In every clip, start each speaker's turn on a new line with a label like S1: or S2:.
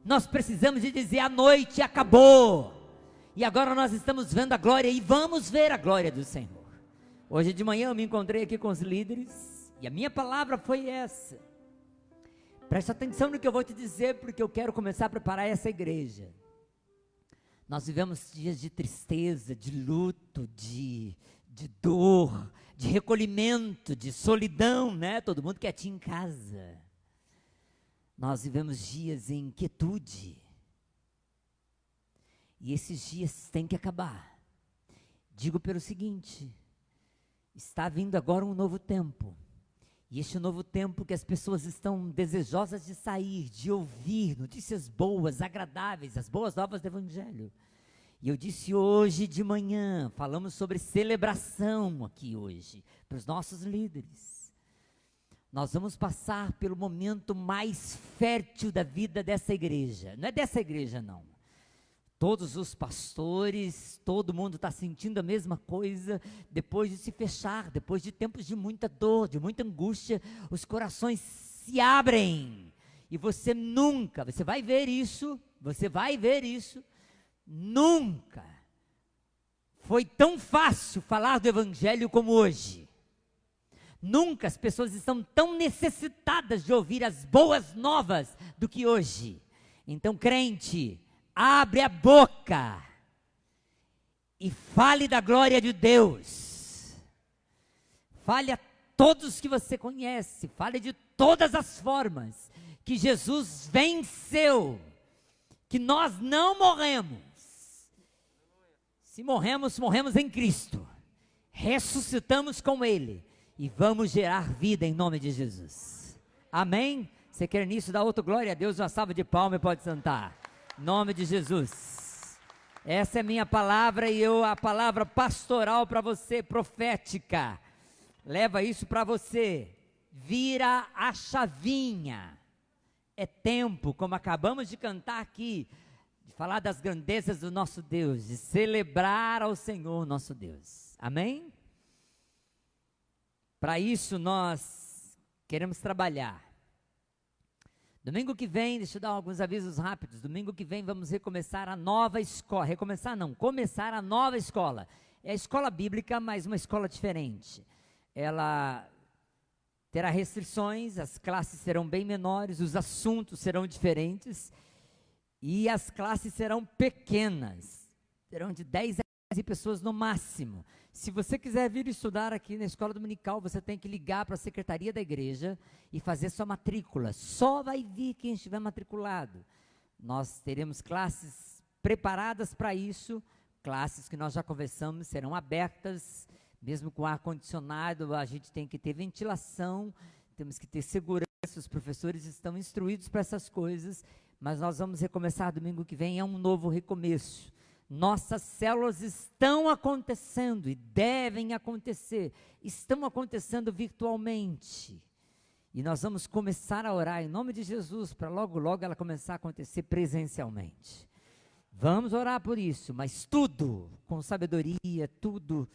S1: Nós precisamos de dizer: a noite acabou, e agora nós estamos vendo a glória, e vamos ver a glória do Senhor. Hoje de manhã eu me encontrei aqui com os líderes, e a minha palavra foi essa. Preste atenção no que eu vou te dizer, porque eu quero começar a preparar essa igreja. Nós vivemos dias de tristeza, de luto, de dor, de recolhimento, de solidão, né? Todo mundo quietinho em casa. Nós vivemos dias em inquietude. E esses dias têm que acabar. Digo pelo seguinte: está vindo agora um novo tempo. E este novo tempo que as pessoas estão desejosas de sair, de ouvir notícias boas, agradáveis, as boas novas do Evangelho. E eu disse hoje de manhã, falamos sobre celebração aqui hoje, para os nossos líderes. Nós vamos passar pelo momento mais fértil da vida dessa igreja. Não é dessa igreja, não. Todos os pastores, todo mundo está sentindo a mesma coisa, depois de se fechar, depois de tempos de muita dor, de muita angústia, os corações se abrem, e você vai ver isso, nunca foi tão fácil falar do Evangelho como hoje. Nunca as pessoas estão tão necessitadas de ouvir as boas novas do que hoje. Então, crente, abre a boca e fale da glória de Deus. Fale a todos que você conhece, fale de todas as formas que Jesus venceu, que nós não morremos. Se morremos, morremos em Cristo, ressuscitamos com Ele e vamos gerar vida em nome de Jesus. Amém? Você quer nisso? Dá outro glória a Deus, uma salva de palmas e pode sentar. Em nome de Jesus. Essa é minha palavra, e a palavra pastoral para você, profética. Leva isso para você. Vira a chavinha. É tempo, como acabamos de cantar aqui, de falar das grandezas do nosso Deus, de celebrar ao Senhor nosso Deus. Amém? Para isso nós queremos trabalhar. Domingo que vem, deixa eu dar alguns avisos rápidos. Domingo que vem vamos recomeçar a nova escola. Começar a nova escola. É a escola bíblica, mas uma escola diferente. Ela terá restrições, as classes serão bem menores, os assuntos serão diferentes e as classes serão pequenas. Terão de 10 a 15 pessoas no máximo. Se você quiser vir estudar aqui na escola dominical, você tem que ligar para a secretaria da igreja e fazer sua matrícula. Só vai vir quem estiver matriculado. Nós teremos classes preparadas para isso, classes que nós já conversamos, serão abertas, mesmo com ar-condicionado, a gente tem que ter ventilação, temos que ter segurança, os professores estão instruídos para essas coisas, mas nós vamos recomeçar domingo que vem, é um novo recomeço. Nossas células estão acontecendo e devem acontecer, estão acontecendo virtualmente. E nós vamos começar a orar em nome de Jesus, para logo, logo ela começar a acontecer presencialmente. Vamos orar por isso, mas tudo com sabedoria, tudo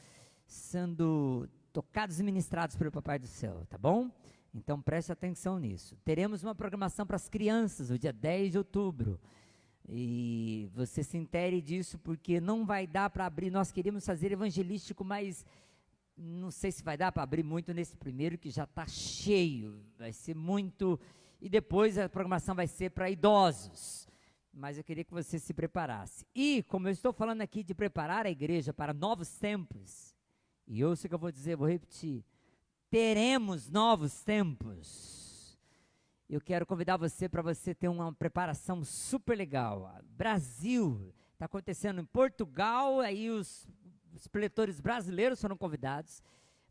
S1: sendo tocados e ministrados pelo Papai do Céu, tá bom? Então preste atenção nisso. Teremos uma programação para as crianças, o dia 10 de outubro. E você se intere disso, porque não vai dar para abrir. Nós queríamos fazer evangelístico, mas não sei se vai dar para abrir muito nesse primeiro, que já está cheio, vai ser muito, e depois a programação vai ser para idosos, mas eu queria que você se preparasse. E como eu estou falando aqui de preparar a igreja para novos tempos, e ouça o que eu vou dizer, vou repetir, teremos novos tempos. Eu quero convidar você para você ter uma preparação super legal. Brasil, está acontecendo em Portugal, aí os preletores brasileiros foram convidados.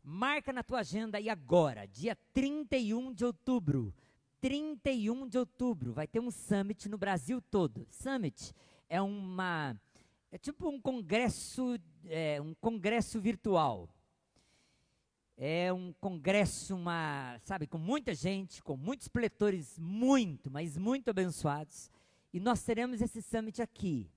S1: Marca na tua agenda aí agora, dia 31 de outubro. 31 de outubro, vai ter um summit no Brasil todo. Summit é tipo um congresso virtual. É um congresso, com muita gente, com muitos preletores mas muito abençoados. E nós teremos esse summit aqui.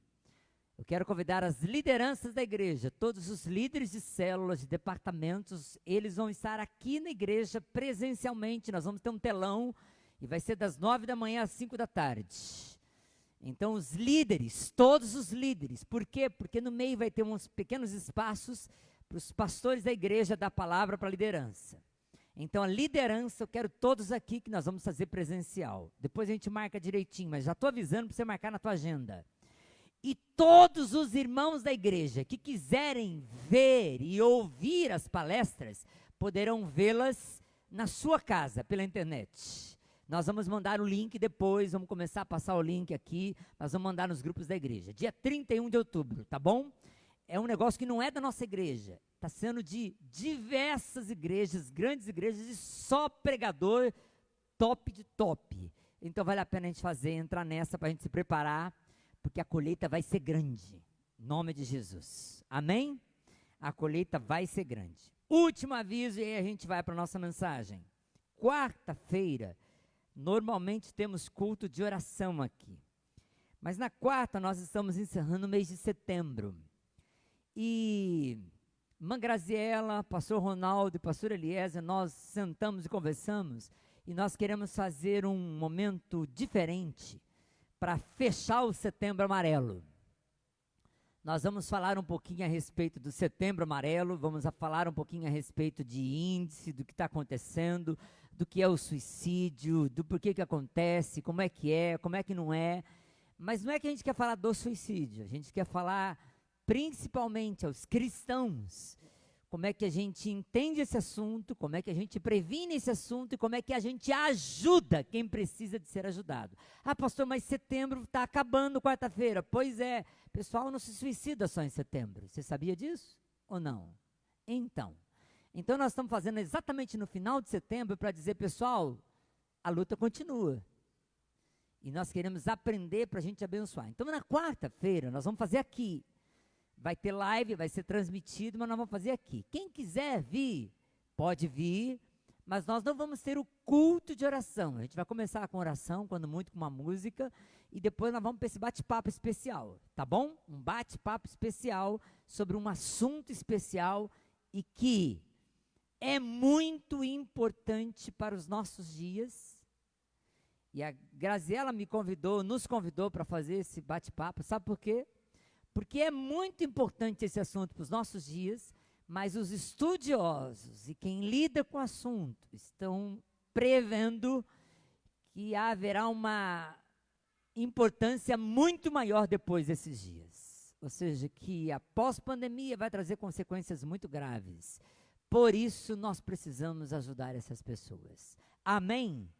S1: Eu quero convidar as lideranças da igreja, todos os líderes de células, de departamentos, eles vão estar aqui na igreja presencialmente. Nós vamos ter um telão e vai ser das 9 da manhã às 5 da tarde. Então, os líderes, todos os líderes, por quê? Porque no meio vai ter uns pequenos espaços para os pastores da igreja dar palavra para a liderança. Então, a liderança, eu quero todos aqui que nós vamos fazer presencial. Depois a gente marca direitinho, mas já estou avisando para você marcar na tua agenda. E todos os irmãos da igreja que quiserem ver e ouvir as palestras, poderão vê-las na sua casa, pela internet. Nós vamos mandar o link depois, vamos começar a passar o link aqui, nós vamos mandar nos grupos da igreja. Dia 31 de outubro, tá bom? É um negócio que não é da nossa igreja, está sendo de diversas igrejas, grandes igrejas, e só pregador top de top. Então vale a pena a gente fazer, entrar nessa para a gente se preparar, porque a colheita vai ser grande, em nome de Jesus. Amém? A colheita vai ser grande. Último aviso, e aí a gente vai para a nossa mensagem. Quarta-feira, normalmente temos culto de oração aqui. Mas na quarta nós estamos encerrando o mês de setembro. E irmã Graziela, pastor Ronaldo e pastor Eliezer, nós sentamos e conversamos. E nós queremos fazer um momento diferente para fechar o Setembro Amarelo. Nós vamos falar um pouquinho a respeito do Setembro Amarelo, vamos falar um pouquinho a respeito de índice, do que está acontecendo, do que é o suicídio, do porquê que acontece, como é, como é que não é. Mas não é que a gente quer falar do suicídio, a gente quer falar principalmente aos cristãos, como é que a gente entende esse assunto, como é que a gente previne esse assunto e como é que a gente ajuda quem precisa de ser ajudado. Ah, pastor, mas setembro está acabando quarta-feira. Pois é, pessoal não se suicida só em setembro. Você sabia disso ou não? Então nós estamos fazendo exatamente no final de setembro para dizer, pessoal, a luta continua. E nós queremos aprender para a gente abençoar. Então na quarta-feira nós vamos fazer aqui. Vai ter live, vai ser transmitido, mas nós vamos fazer aqui. Quem quiser vir, pode vir, mas nós não vamos ter o culto de oração. A gente vai começar com oração, quando muito com uma música, e depois nós vamos para esse bate-papo especial, tá bom? Um bate-papo especial sobre um assunto especial e que é muito importante para os nossos dias. E a Graziela nos convidou para fazer esse bate-papo, sabe por quê? Porque é muito importante esse assunto para os nossos dias, mas os estudiosos e quem lida com o assunto estão prevendo que haverá uma importância muito maior depois desses dias. Ou seja, que a pós-pandemia vai trazer consequências muito graves. Por isso, nós precisamos ajudar essas pessoas. Amém?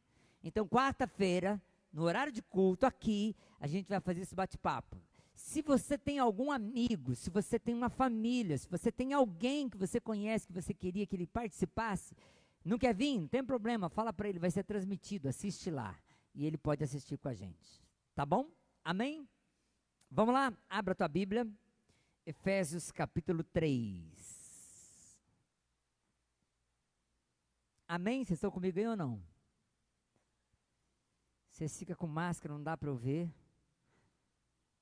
S1: Então, quarta-feira, no horário de culto, aqui, a gente vai fazer esse bate-papo. Se você tem algum amigo, se você tem uma família, se você tem alguém que você conhece, que você queria que ele participasse, não quer vir? Não tem problema, fala para ele, vai ser transmitido, assiste lá. E ele pode assistir com a gente. Tá bom? Amém? Vamos lá, abra a tua Bíblia, Efésios capítulo 3. Amém? Vocês estão comigo aí ou não? Você fica com máscara, não dá para eu ver.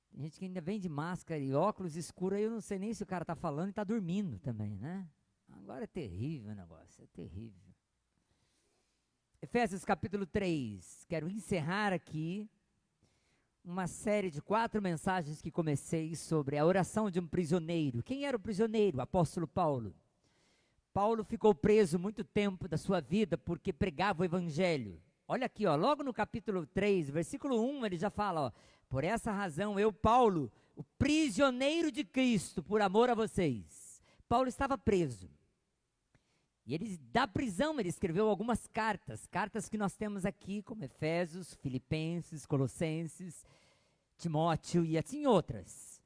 S1: Tem gente que ainda vem de máscara e óculos escuros, aí eu não sei nem se o cara está falando e está dormindo também, né? Agora é terrível o negócio, é terrível. Efésios capítulo 3, quero encerrar aqui uma série de 4 mensagens que comecei sobre a oração de um prisioneiro. Quem era o prisioneiro? O apóstolo Paulo. Paulo ficou preso muito tempo da sua vida porque pregava o evangelho. Olha aqui, ó, logo no capítulo 3, versículo 1, ele já fala, ó, por essa razão eu, Paulo, o prisioneiro de Cristo, por amor a vocês. Paulo estava preso. E ele, da prisão, ele escreveu algumas cartas que nós temos aqui, como Efésios, Filipenses, Colossenses, Timóteo e assim outras.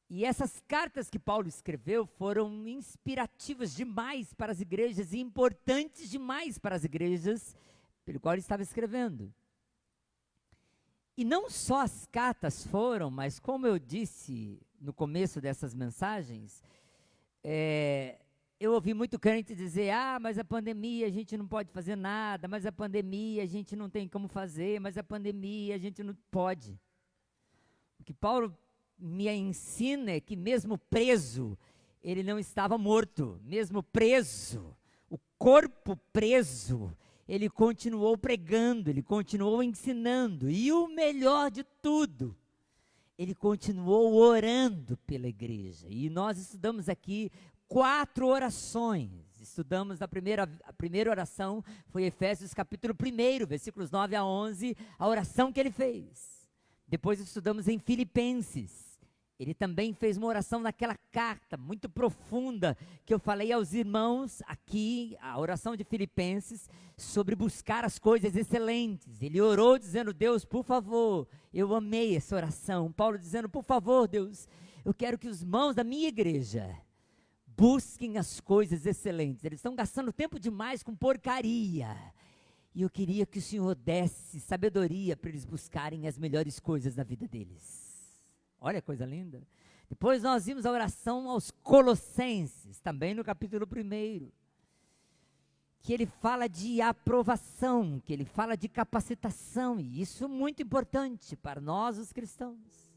S1: E essas cartas que Paulo escreveu foram inspirativas demais para as igrejas e importantes demais para as igrejas pelo qual ele estava escrevendo. E não só as cartas foram, mas como eu disse no começo dessas mensagens, eu ouvi muito crente dizer, mas a pandemia a gente não pode fazer nada, mas a pandemia a gente não tem como fazer, mas a pandemia a gente não pode. O que Paulo me ensina é que mesmo preso, ele não estava morto, mesmo preso, o corpo preso, ele continuou pregando, ele continuou ensinando, e o melhor de tudo, ele continuou orando pela igreja. E nós estudamos aqui 4 orações. Estudamos a primeira oração, foi Efésios capítulo 1, versículos 9 a 11, a oração que ele fez. Depois estudamos em Filipenses. Ele também fez uma oração naquela carta muito profunda que eu falei aos irmãos aqui, a oração de Filipenses, sobre buscar as coisas excelentes. Ele orou dizendo: Deus, por favor, eu amei essa oração. Paulo dizendo: por favor, Deus, eu quero que os irmãos da minha igreja busquem as coisas excelentes. Eles estão gastando tempo demais com porcaria. E eu queria que o Senhor desse sabedoria para eles buscarem as melhores coisas na vida deles. Olha que coisa linda. Depois nós vimos a oração aos Colossenses, também no capítulo 1, que ele fala de aprovação, que ele fala de capacitação, e isso é muito importante para nós os cristãos.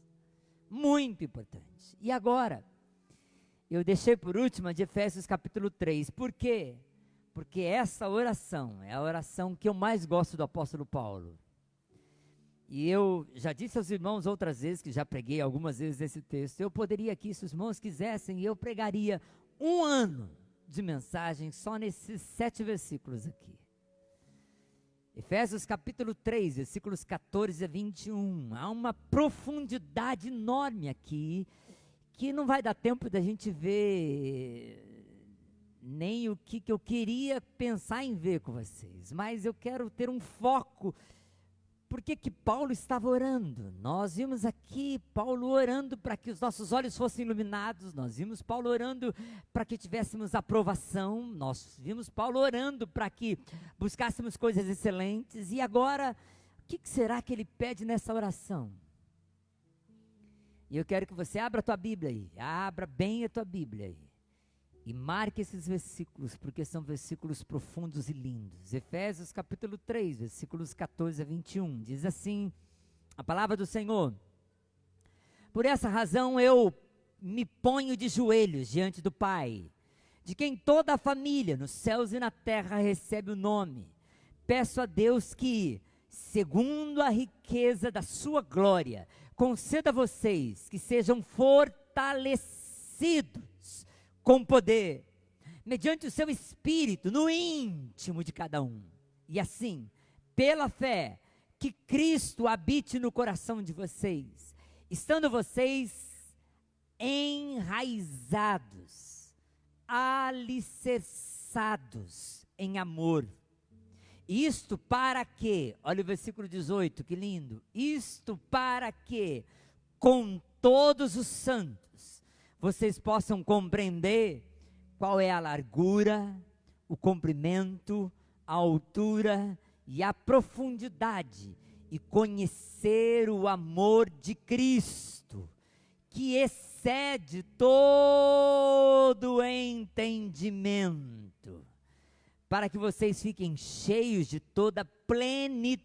S1: Muito importante. E agora, eu deixei por último a de Efésios capítulo 3. Por quê? Porque essa oração é a oração que eu mais gosto do apóstolo Paulo. E eu já disse aos irmãos outras vezes, que já preguei algumas vezes esse texto, eu poderia aqui, se os irmãos quisessem, eu pregaria 1 ano de mensagem só nesses 7 versículos aqui. Efésios capítulo 3, versículos 14 a 21, há uma profundidade enorme aqui, que não vai dar tempo da gente ver nem o que eu queria pensar em ver com vocês, mas eu quero ter um foco. Por que Paulo estava orando? Nós vimos aqui Paulo orando para que os nossos olhos fossem iluminados, nós vimos Paulo orando para que tivéssemos aprovação, nós vimos Paulo orando para que buscássemos coisas excelentes, e agora, o que será que ele pede nessa oração? E eu quero que você abra a tua Bíblia aí, abra bem a tua Bíblia aí, e marque esses versículos, porque são versículos profundos e lindos. Efésios capítulo 3, versículos 14 a 21, diz assim, a palavra do Senhor: por essa razão eu me ponho de joelhos diante do Pai, de quem toda a família, nos céus e na terra, recebe o nome. Peço a Deus que, segundo a riqueza da sua glória, conceda a vocês que sejam fortalecidos com poder, mediante o seu Espírito, no íntimo de cada um. E assim, pela fé, que Cristo habite no coração de vocês, estando vocês enraizados, alicerçados em amor. Isto para que, olha o versículo 18, que lindo, isto para que, com todos os santos, vocês possam compreender qual é a largura, o comprimento, a altura e a profundidade, e conhecer o amor de Cristo, que excede todo entendimento, para que vocês fiquem cheios de toda a plenitude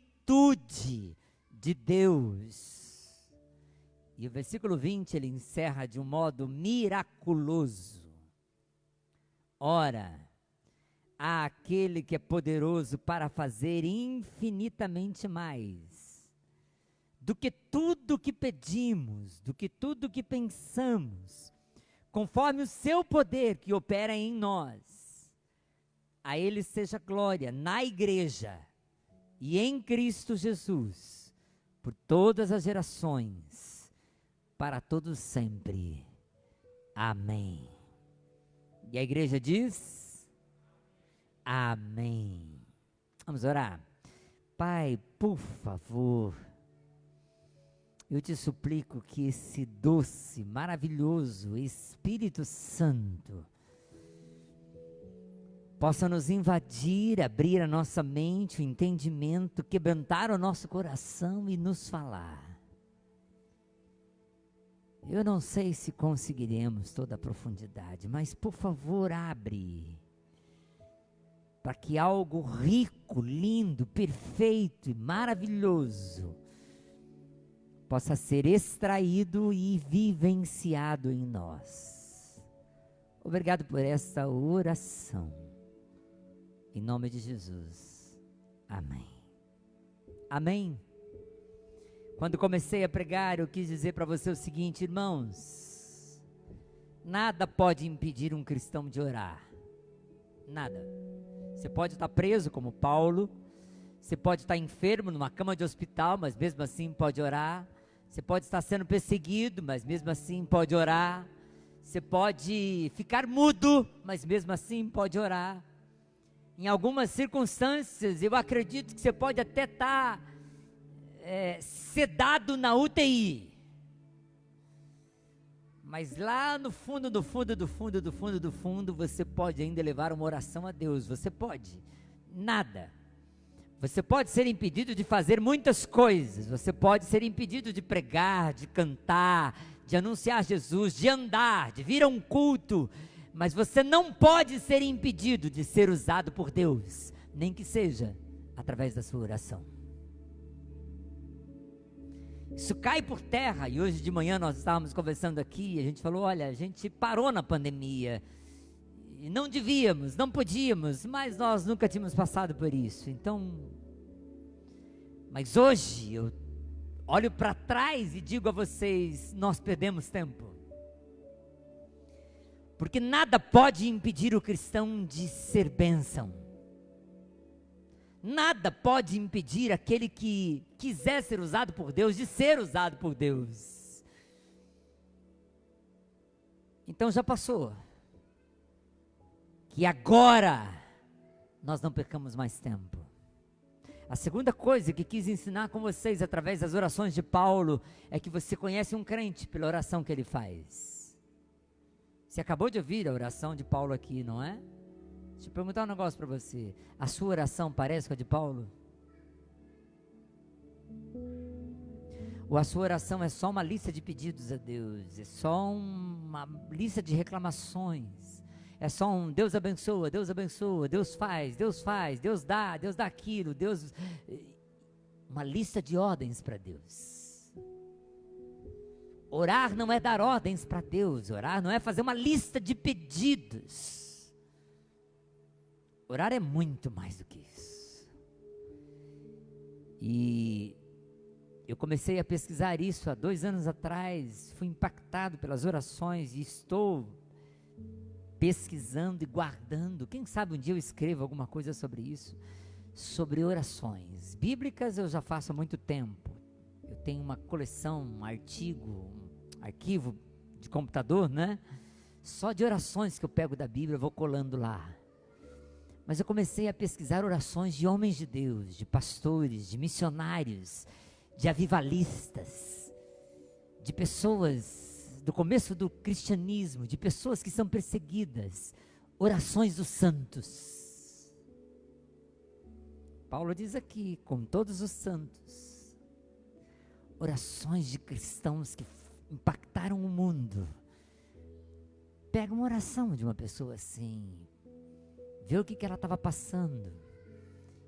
S1: de Deus. E o versículo 20, ele encerra de um modo miraculoso. Ora, há aquele que é poderoso para fazer infinitamente mais do que tudo que pedimos, do que tudo que pensamos, conforme o seu poder que opera em nós. A ele seja glória na igreja e em Cristo Jesus, por todas as gerações, para todos sempre. Amém. E a igreja diz: amém. Vamos orar. Pai, por favor, eu te suplico que esse doce, maravilhoso Espírito Santo possa nos invadir, abrir a nossa mente, o entendimento, quebrantar o nosso coração e nos falar. Eu não sei se conseguiremos toda a profundidade, mas por favor abre, para que algo rico, lindo, perfeito e maravilhoso possa ser extraído e vivenciado em nós. Obrigado por esta oração, em nome de Jesus, Amém. Amém. Quando comecei a pregar, eu quis dizer para você o seguinte, irmãos, nada pode impedir um cristão de orar. Nada. Você pode estar preso como Paulo, você pode estar enfermo numa cama de hospital, mas mesmo assim pode orar. Você pode estar sendo perseguido, mas mesmo assim pode orar. Você pode ficar mudo, mas mesmo assim pode orar. Em algumas circunstâncias, eu acredito que você pode até estar sedado na UTI. Mas lá no fundo, você pode ainda levar uma oração a Deus. Você pode. Nada. Você pode ser impedido de fazer muitas coisas. Você pode ser impedido de pregar, de cantar, de anunciar Jesus, de andar, de vir a um culto. Mas você não pode ser impedido de ser usado por Deus, nem que seja através da sua oração. Isso cai por terra. E hoje de manhã nós estávamos conversando aqui e a gente falou, olha, a gente parou na pandemia. E não devíamos, não podíamos, mas nós nunca tínhamos passado por isso. Então, mas hoje eu olho para trás e digo a vocês, nós perdemos tempo. Porque nada pode impedir o cristão de ser bênção. Nada pode impedir aquele que quiser ser usado por Deus, de ser usado por Deus. Então já passou. Que agora nós não percamos mais tempo. A segunda coisa que quis ensinar com vocês através das orações de Paulo é que você conhece um crente pela oração que ele faz. Você acabou de ouvir a oração de Paulo aqui, não é? Deixa eu perguntar um negócio para você. A sua oração parece com a de Paulo? Ou a sua oração é só uma lista de pedidos a Deus? É só uma lista de reclamações? É só um Deus abençoa, Deus abençoa, Deus faz, Deus dá aquilo, Deus... Uma lista de ordens para Deus. Orar não é dar ordens para Deus, orar não é fazer uma lista de pedidos. Orar é muito mais do que isso. E eu comecei a pesquisar isso há 2 anos atrás, fui impactado pelas orações e estou pesquisando e guardando. Quem sabe um dia eu escrevo alguma coisa sobre isso, sobre orações. Bíblicas eu já faço há muito tempo. Eu tenho uma coleção, um arquivo de computador, né? Só de orações que eu pego da Bíblia, eu vou colando lá. Mas eu comecei a pesquisar orações de homens de Deus, de pastores, de missionários, de avivalistas, de pessoas do começo do cristianismo, de pessoas que são perseguidas, orações dos santos. Paulo diz aqui, com todos os santos, orações de cristãos que impactaram o mundo. Pega uma oração de uma pessoa assim, vê o que ela estava passando,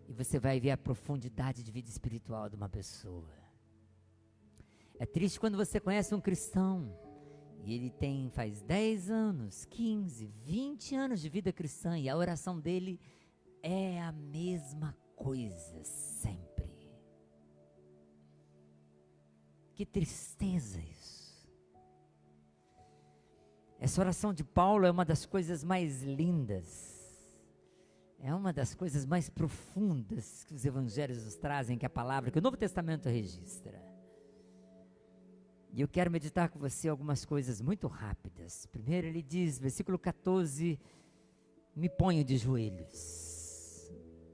S1: e você vai ver a profundidade de vida espiritual de uma pessoa. É triste quando você conhece um cristão, e ele faz 10 anos, 15, 20 anos de vida cristã, e a oração dele é a mesma coisa, sempre. Que tristeza isso. Essa oração de Paulo é uma das coisas mais lindas, é uma das coisas mais profundas que os evangelhos nos trazem, que a palavra, que o Novo Testamento registra. E eu quero meditar com você algumas coisas muito rápidas. Primeiro ele diz, versículo 14, me ponho de joelhos.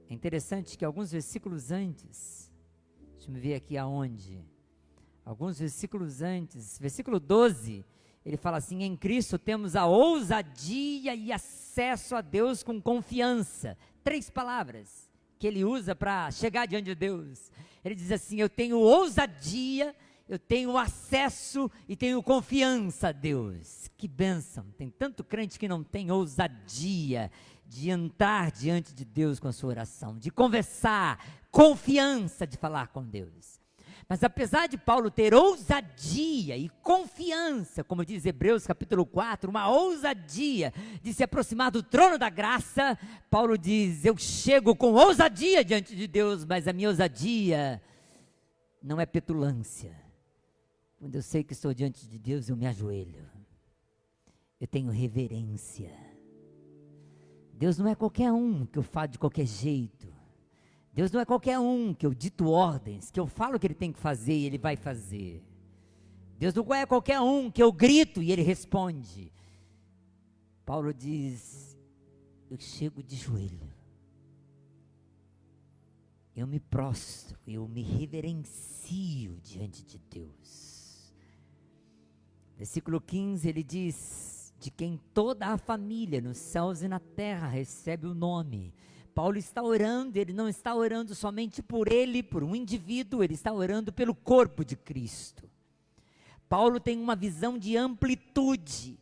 S1: É interessante que alguns versículos antes, deixa eu ver aqui aonde, alguns versículos antes, versículo 12, ele fala assim, em Cristo temos a ousadia e acesso a Deus com confiança. 3 palavras que ele usa para chegar diante de Deus. Ele diz assim, eu tenho ousadia, eu tenho acesso e tenho confiança a Deus. Que bênção, tem tanto crente que não tem ousadia de entrar diante de Deus com a sua oração, de conversar, confiança de falar com Deus. Mas apesar de Paulo ter ousadia e confiança, como diz Hebreus capítulo 4, uma ousadia de se aproximar do trono da graça, Paulo diz: eu chego com ousadia diante de Deus, mas a minha ousadia não é petulância. Quando eu sei que estou diante de Deus, eu me ajoelho. Eu tenho reverência. Deus não é qualquer um que eu falo de qualquer jeito. Deus não é qualquer um que eu dito ordens, que eu falo o que Ele tem que fazer e Ele vai fazer. Deus não é qualquer um que eu grito e Ele responde. Paulo diz: eu chego de joelho, eu me prostro, eu me reverencio diante de Deus. Versículo 15, ele diz: de quem toda a família nos céus e na terra recebe o nome. Paulo está orando, ele não está orando somente por ele, por um indivíduo, ele está orando pelo corpo de Cristo. Paulo tem uma visão de amplitude.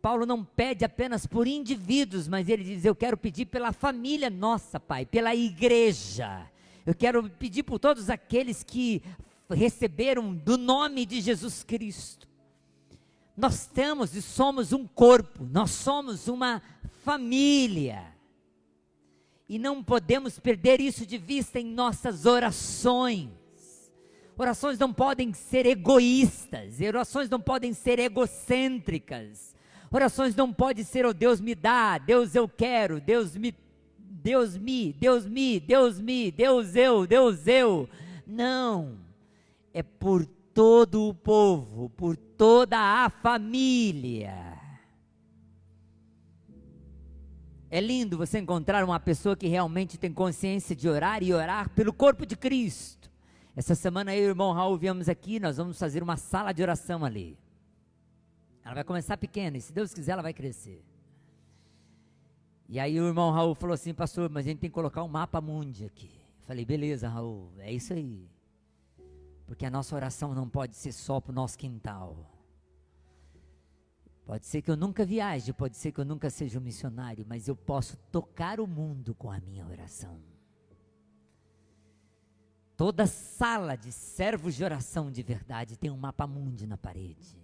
S1: Paulo não pede apenas por indivíduos, mas ele diz: eu quero pedir pela família nossa, Pai, pela igreja. Eu quero pedir por todos aqueles que receberam do nome de Jesus Cristo. Nós temos e somos um corpo, nós somos uma família. E não podemos perder isso de vista em nossas orações. Orações não podem ser egoístas, orações não podem ser egocêntricas. Orações não podem ser: oh Deus me dá, Deus eu quero, Deus eu. Não, é por todo o povo, por toda a família. É lindo você encontrar uma pessoa que realmente tem consciência de orar e orar pelo corpo de Cristo. Essa semana eu e o irmão Raul viemos aqui, nós vamos fazer uma sala de oração ali. Ela vai começar pequena e se Deus quiser ela vai crescer. E aí o irmão Raul falou assim: pastor, mas a gente tem que colocar um mapa mundi aqui. Eu falei: beleza, Raul, é isso aí. Porque a nossa oração não pode ser só para o nosso quintal. Pode ser que eu nunca viaje, pode ser que eu nunca seja um missionário, mas eu posso tocar o mundo com a minha oração. Toda sala de servos de oração de verdade tem um mapa mundi na parede.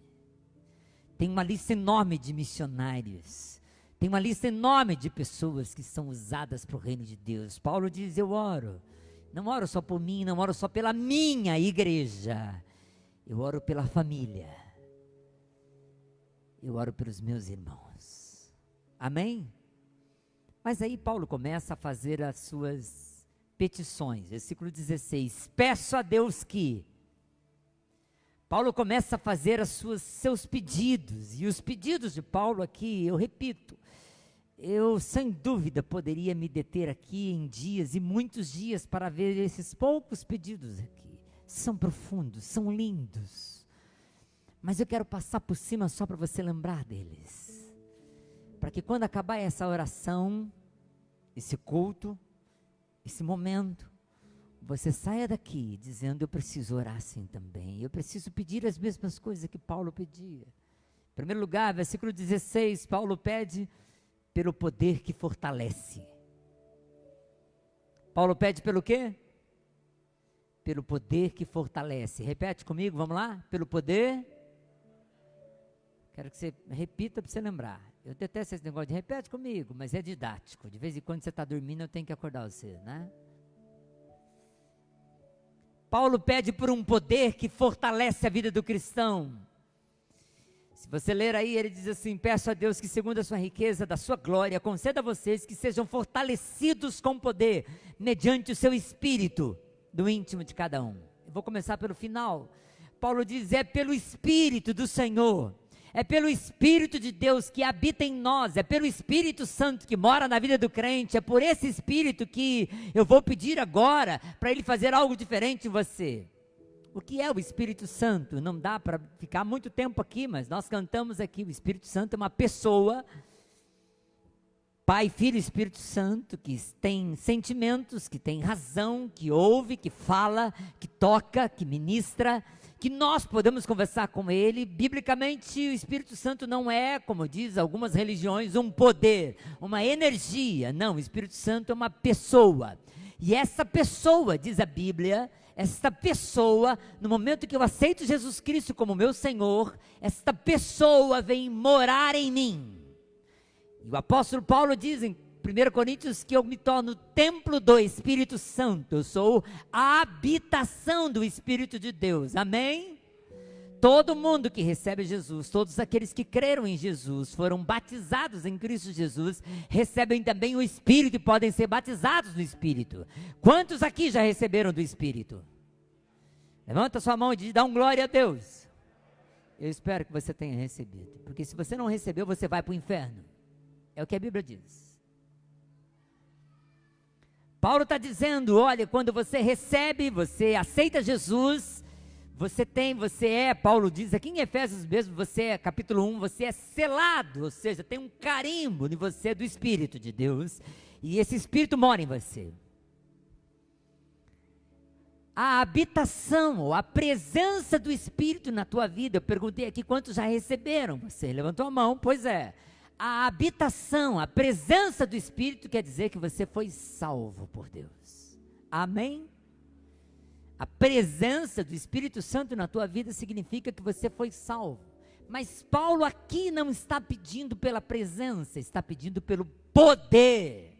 S1: Tem uma lista enorme de missionários. Tem uma lista enorme de pessoas que são usadas para o reino de Deus. Paulo diz: eu oro. Não oro só por mim, não oro só pela minha igreja. Eu oro pela família. Eu oro pelos meus irmãos. Amém? Mas aí Paulo começa a fazer as suas petições. Versículo 16. Peço a Deus que... Paulo começa a fazer seus pedidos. E os pedidos de Paulo aqui, eu repito, eu sem dúvida poderia me deter aqui em dias e muitos dias para ver esses poucos pedidos aqui. São profundos, são lindos. Mas eu quero passar por cima só para você lembrar deles. Para que quando acabar essa oração, esse culto, esse momento, você saia daqui dizendo: eu preciso orar assim também. Eu preciso pedir as mesmas coisas que Paulo pedia. Em primeiro lugar, versículo 16, Paulo pede pelo poder que fortalece. Paulo pede pelo quê? Pelo poder que fortalece. Repete comigo, vamos lá? Pelo poder... Quero que você repita para você lembrar. Eu detesto esse negócio de repete comigo, mas é didático. De vez em quando você está dormindo, eu tenho que acordar você, né? Paulo pede por um poder que fortalece a vida do cristão. Se você ler aí, ele diz assim: peço a Deus que segundo a sua riqueza, da sua glória, conceda a vocês que sejam fortalecidos com poder, mediante o seu espírito, do íntimo de cada um. Eu vou começar pelo final. Paulo diz: é pelo Espírito do Senhor. É pelo Espírito de Deus que habita em nós, é pelo Espírito Santo que mora na vida do crente, é por esse Espírito que eu vou pedir agora, para Ele fazer algo diferente em você. O que é o Espírito Santo? Não dá para ficar muito tempo aqui, mas nós cantamos aqui, o Espírito Santo é uma pessoa, Pai, Filho e Espírito Santo, que tem sentimentos, que tem razão, que ouve, que fala, que toca, que ministra, que nós podemos conversar com Ele. Biblicamente, o Espírito Santo não é, como diz algumas religiões, um poder, uma energia. Não, o Espírito Santo é uma pessoa. E essa pessoa, diz a Bíblia, esta pessoa, no momento que eu aceito Jesus Cristo como meu Senhor, esta pessoa vem morar em mim. E o apóstolo Paulo diz em 1 Coríntios que eu me torno templo do Espírito Santo, eu sou a habitação do Espírito de Deus, amém? Todo mundo que recebe Jesus, todos aqueles que creram em Jesus, foram batizados em Cristo Jesus, recebem também o Espírito e podem ser batizados no Espírito. Quantos aqui já receberam do Espírito? Levanta sua mão e dá um glória a Deus. Eu espero que você tenha recebido, porque se você não recebeu, você vai para o inferno. É o que a Bíblia diz. Paulo está dizendo, olha, quando você recebe, você aceita Jesus, Paulo diz aqui em Efésios mesmo, capítulo 1, você é selado, ou seja, tem um carimbo em você do Espírito de Deus, e esse Espírito mora em você. A habitação, ou a presença do Espírito na tua vida, eu perguntei aqui quantos já receberam, você levantou a mão, pois é, a habitação, a presença do Espírito quer dizer que você foi salvo por Deus, amém? A presença do Espírito Santo na tua vida significa que você foi salvo. Mas Paulo aqui não está pedindo pela presença, está pedindo pelo poder.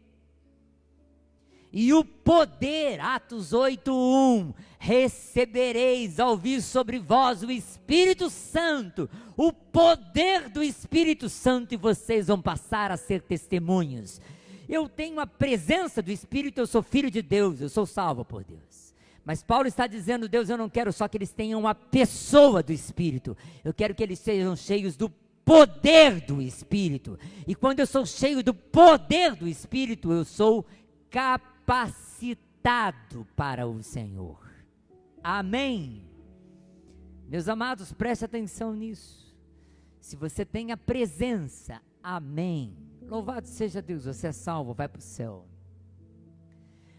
S1: E o poder, Atos 8:1, recebereis ao vir sobre vós o Espírito Santo, o poder do Espírito Santo, e vocês vão passar a ser testemunhos. Eu tenho a presença do Espírito, eu sou filho de Deus, eu sou salvo por Deus. Mas Paulo está dizendo, Deus, eu não quero só que eles tenham a pessoa do Espírito, eu quero que eles sejam cheios do poder do Espírito. E quando eu sou cheio do poder do Espírito, eu sou capacitado para o Senhor. Amém? Meus amados, preste atenção nisso. Se você tem a presença, amém. Louvado seja Deus, você é salvo, vai para o céu.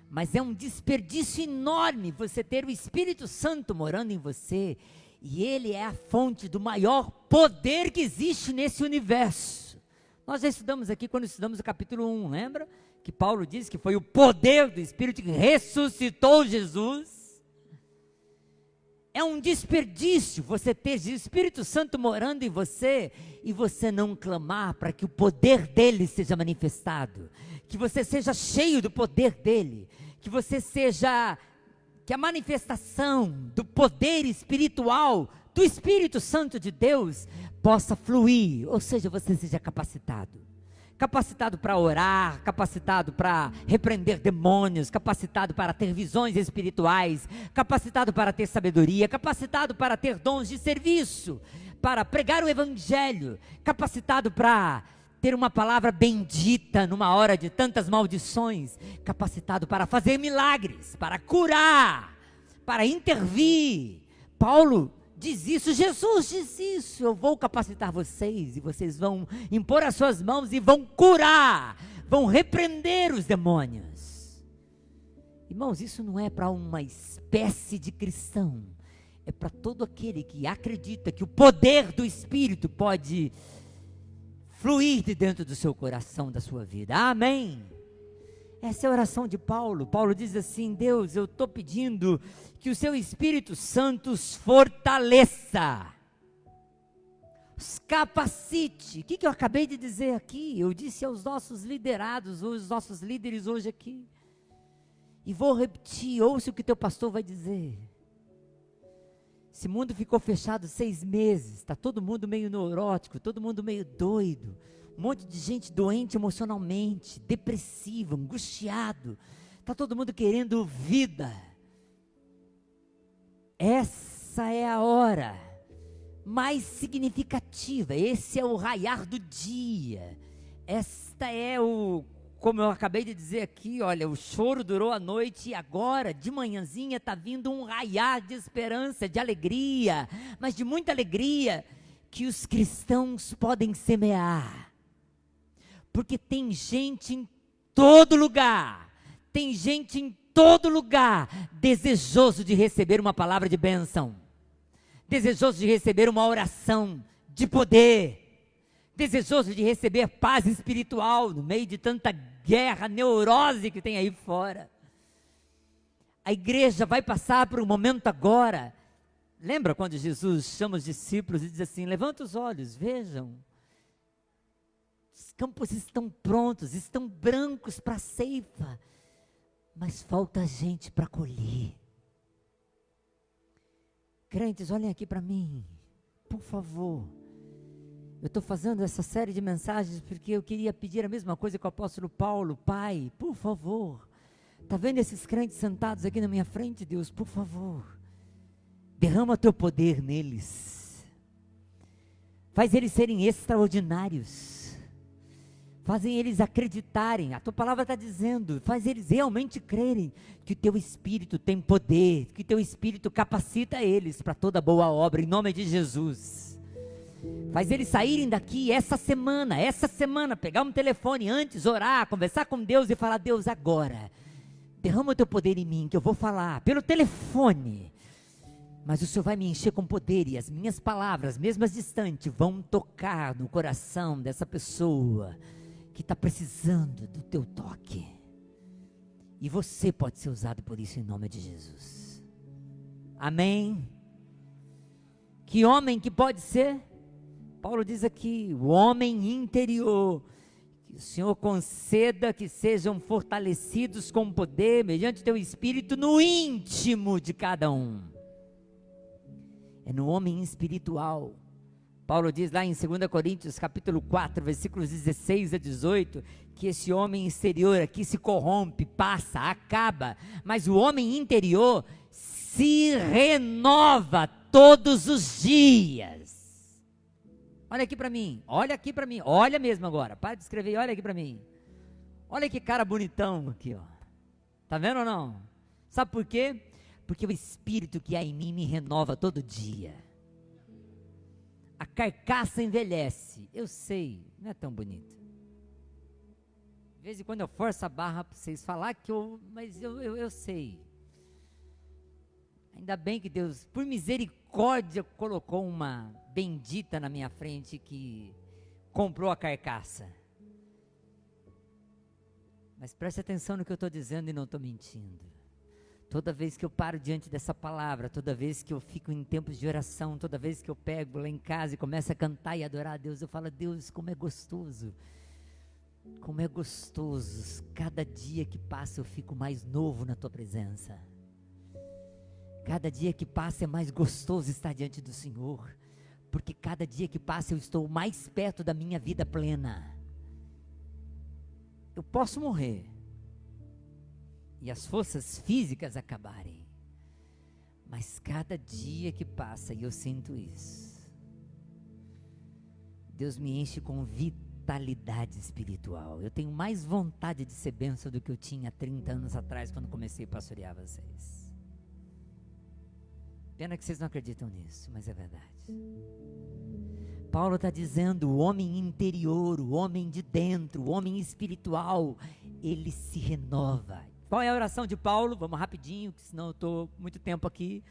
S1: Mas é um desperdício enorme você ter o Espírito Santo morando em você, e ele é a fonte do maior poder que existe nesse universo. Nós já estudamos aqui quando estudamos o capítulo 1, lembra? Que Paulo diz que foi o poder do Espírito que ressuscitou Jesus. É um desperdício você ter o Espírito Santo morando em você e você não clamar para que o poder dele seja manifestado, que você seja cheio do poder dele, que a manifestação do poder espiritual do Espírito Santo de Deus possa fluir, ou seja, você seja capacitado para orar, capacitado para repreender demônios, capacitado para ter visões espirituais, capacitado para ter sabedoria, capacitado para ter dons de serviço, para pregar o evangelho, capacitado para ter uma palavra bendita numa hora de tantas maldições, capacitado para fazer milagres, para curar, para intervir. Paulo diz isso, Jesus diz isso, eu vou capacitar vocês, e vocês vão impor as suas mãos e vão curar, vão repreender os demônios. Irmãos, isso não é para uma espécie de cristão, é para todo aquele que acredita que o poder do Espírito pode fluir de dentro do seu coração, da sua vida, amém? Essa é a oração de Paulo. Paulo diz assim, Deus, eu estou pedindo que o seu Espírito Santo os fortaleça, os capacite. O que eu acabei de dizer aqui? Eu disse aos nossos liderados, aos nossos líderes hoje aqui, e vou repetir, ouça o que teu pastor vai dizer. Esse mundo ficou fechado 6 meses, está todo mundo meio neurótico, todo mundo meio doido, um monte de gente doente emocionalmente, depressivo, angustiado, está todo mundo querendo vida. Essa é a hora mais significativa, esse é o raiar do dia, esta é como eu acabei de dizer aqui, olha, o choro durou a noite e agora, de manhãzinha, está vindo um raiar de esperança, de alegria, mas de muita alegria, que os cristãos podem semear. Porque tem gente em todo lugar, desejoso de receber uma palavra de bênção, desejoso de receber uma oração de poder, desejoso de receber paz espiritual no meio de tanta guerra, neurose que tem aí fora. A igreja vai passar por um momento agora. Lembra quando Jesus chama os discípulos e diz assim: levanta os olhos, vejam. Os campos estão prontos, estão brancos para a ceifa, mas falta gente para colher. Crentes, olhem aqui para mim, por favor. Eu estou fazendo essa série de mensagens porque eu queria pedir a mesma coisa que o apóstolo Paulo. Pai, por favor, está vendo esses crentes sentados aqui na minha frente, Deus? Por favor, derrama teu poder neles, faz eles serem extraordinários, fazem eles acreditarem, a tua palavra está dizendo, faz eles realmente crerem que o teu Espírito tem poder, que o teu Espírito capacita eles para toda boa obra, em nome de Jesus. Faz eles saírem daqui essa semana, pegar um telefone antes, orar, conversar com Deus e falar: Deus, agora, derrama o teu poder em mim, que eu vou falar pelo telefone, mas o Senhor vai me encher com poder, e as minhas palavras, mesmo as distantes, vão tocar no coração dessa pessoa que está precisando do teu toque, e você pode ser usado por isso em nome de Jesus. Amém? Que homem que pode ser? Paulo diz aqui, o homem interior, que o Senhor conceda que sejam fortalecidos com poder, mediante teu Espírito, no íntimo de cada um. É no homem espiritual. Paulo diz lá em 2 Coríntios capítulo 4, versículos 16 a 18, que esse homem exterior aqui se corrompe, passa, acaba, mas o homem interior se renova todos os dias. Olha aqui para mim, olha mesmo agora, para de escrever e olha aqui para mim. Olha que cara bonitão aqui, ó. Tá vendo ou não? Sabe por quê? Porque o Espírito que há em mim me renova todo dia. A carcaça envelhece, eu sei, não é tão bonito. De vez em quando eu forço a barra para vocês falar que mas eu sei. Ainda bem que Deus, por misericórdia, colocou uma bendita na minha frente que comprou a carcaça. Mas preste atenção no que eu estou dizendo e não estou mentindo. Toda vez que eu paro diante dessa palavra, toda vez que eu fico em tempos de oração, toda vez que eu pego lá em casa e começo a cantar e adorar a Deus, eu falo: Deus, como é gostoso, cada dia que passa eu fico mais novo na tua presença. Cada dia que passa é mais gostoso estar diante do Senhor, porque cada dia que passa eu estou mais perto da minha vida plena. Eu posso morrer e as forças físicas acabarem, mas cada dia que passa, e eu sinto isso, Deus me enche com vitalidade espiritual. Eu tenho mais vontade de ser bênção do que eu tinha 30 anos atrás, quando comecei a pastorear vocês. Pena que vocês não acreditam nisso, mas é verdade. Paulo está dizendo, o homem interior, o homem de dentro, o homem espiritual, ele se renova. Qual é a oração de Paulo? Vamos rapidinho, que senão eu estou muito tempo aqui.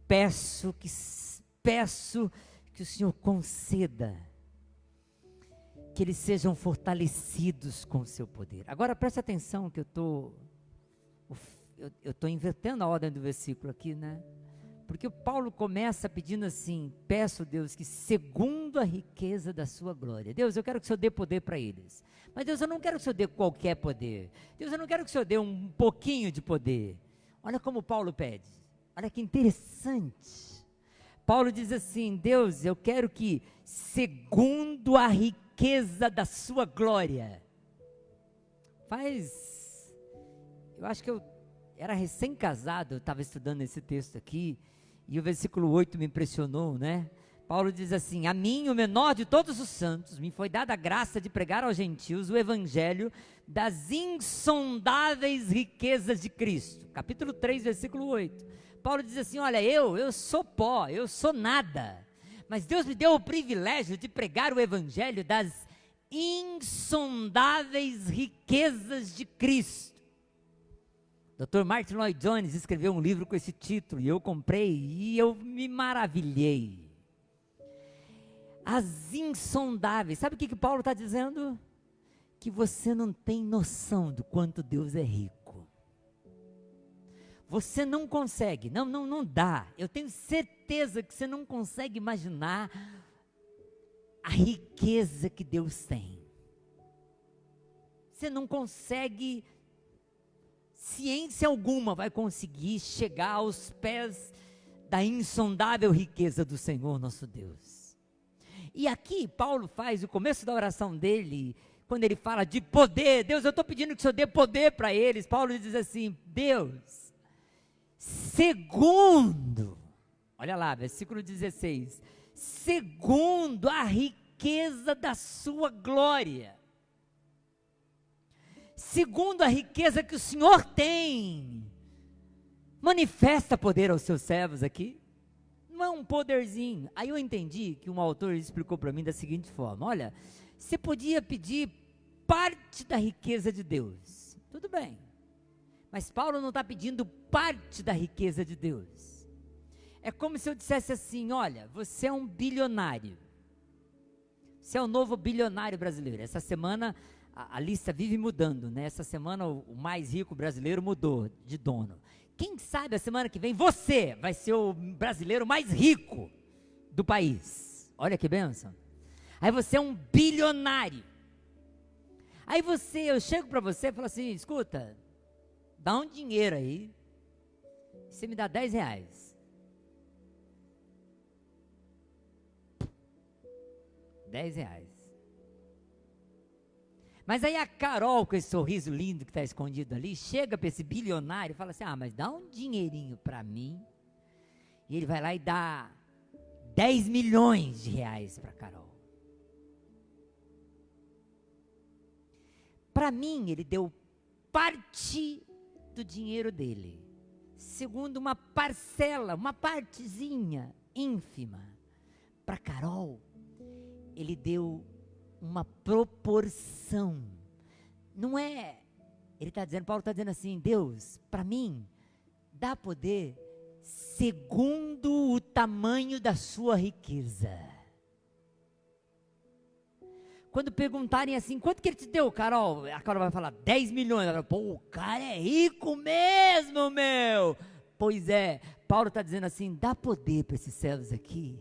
S1: Peço que o Senhor conceda que eles sejam fortalecidos com o seu poder. Agora preste atenção que eu estou invertendo a ordem do versículo aqui, né? Porque o Paulo começa pedindo assim: peço, Deus, que segundo a riqueza da sua glória. Deus, eu quero que o Senhor dê poder para eles. Mas Deus, eu não quero que o Senhor dê qualquer poder. Deus, eu não quero que o Senhor dê um pouquinho de poder. Olha como Paulo pede. Olha que interessante. Paulo diz assim: Deus, eu quero que segundo a riqueza da sua glória. Eu acho que eu era recém-casado, eu estava estudando esse texto aqui, e o versículo 8 me impressionou, né? Paulo diz assim: a mim, o menor de todos os santos, me foi dada a graça de pregar aos gentios o evangelho das insondáveis riquezas de Cristo. Capítulo 3, versículo 8. Paulo diz assim: olha, eu sou pó, eu sou nada, mas Deus me deu o privilégio de pregar o evangelho das insondáveis riquezas de Cristo. Dr. Martin Lloyd Jones escreveu um livro com esse título, e eu comprei, e eu me maravilhei. As insondáveis, sabe o que Paulo está dizendo? Que você não tem noção do quanto Deus é rico. Você não consegue, não dá. Eu tenho certeza que você não consegue imaginar a riqueza que Deus tem. Você não consegue, ciência alguma vai conseguir chegar aos pés da insondável riqueza do Senhor nosso Deus. E aqui Paulo faz o começo da oração dele, quando ele fala de poder. Deus, eu estou pedindo que o Senhor dê poder para eles. Paulo diz assim: Deus, segundo, olha lá, versículo 16, segundo a riqueza da sua glória, segundo a riqueza que o Senhor tem, manifesta poder aos seus servos aqui. Não é um poderzinho. Aí eu entendi que um autor explicou para mim da seguinte forma: olha, você podia pedir parte da riqueza de Deus, tudo bem, mas Paulo não está pedindo parte da riqueza de Deus. É como se eu dissesse assim: olha, você é um bilionário, você é o novo bilionário brasileiro. Essa semana a lista vive mudando, né? Essa semana o mais rico brasileiro mudou de dono. Quem sabe a semana que vem você vai ser o brasileiro mais rico do país. Olha que bênção. Aí você é um bilionário. Aí eu chego para você e falo assim: escuta, dá um dinheiro aí, você me dá R$10. R$10. Mas aí a Carol, com esse sorriso lindo que está escondido ali, chega para esse bilionário e fala assim: mas dá um dinheirinho para mim. E ele vai lá e dá R$10 milhões para Carol. Para mim, ele deu parte do dinheiro dele, segundo uma parcela, uma partezinha ínfima. Para Carol, ele deu uma proporção. Não é, Paulo está dizendo assim: Deus, para mim, dá poder segundo o tamanho da sua riqueza. Quando perguntarem assim: quanto que ele te deu, Carol? A Carol vai falar: 10 milhões. Ela fala: pô, o cara é rico mesmo, meu. Pois é, Paulo está dizendo assim: dá poder para esses servos aqui,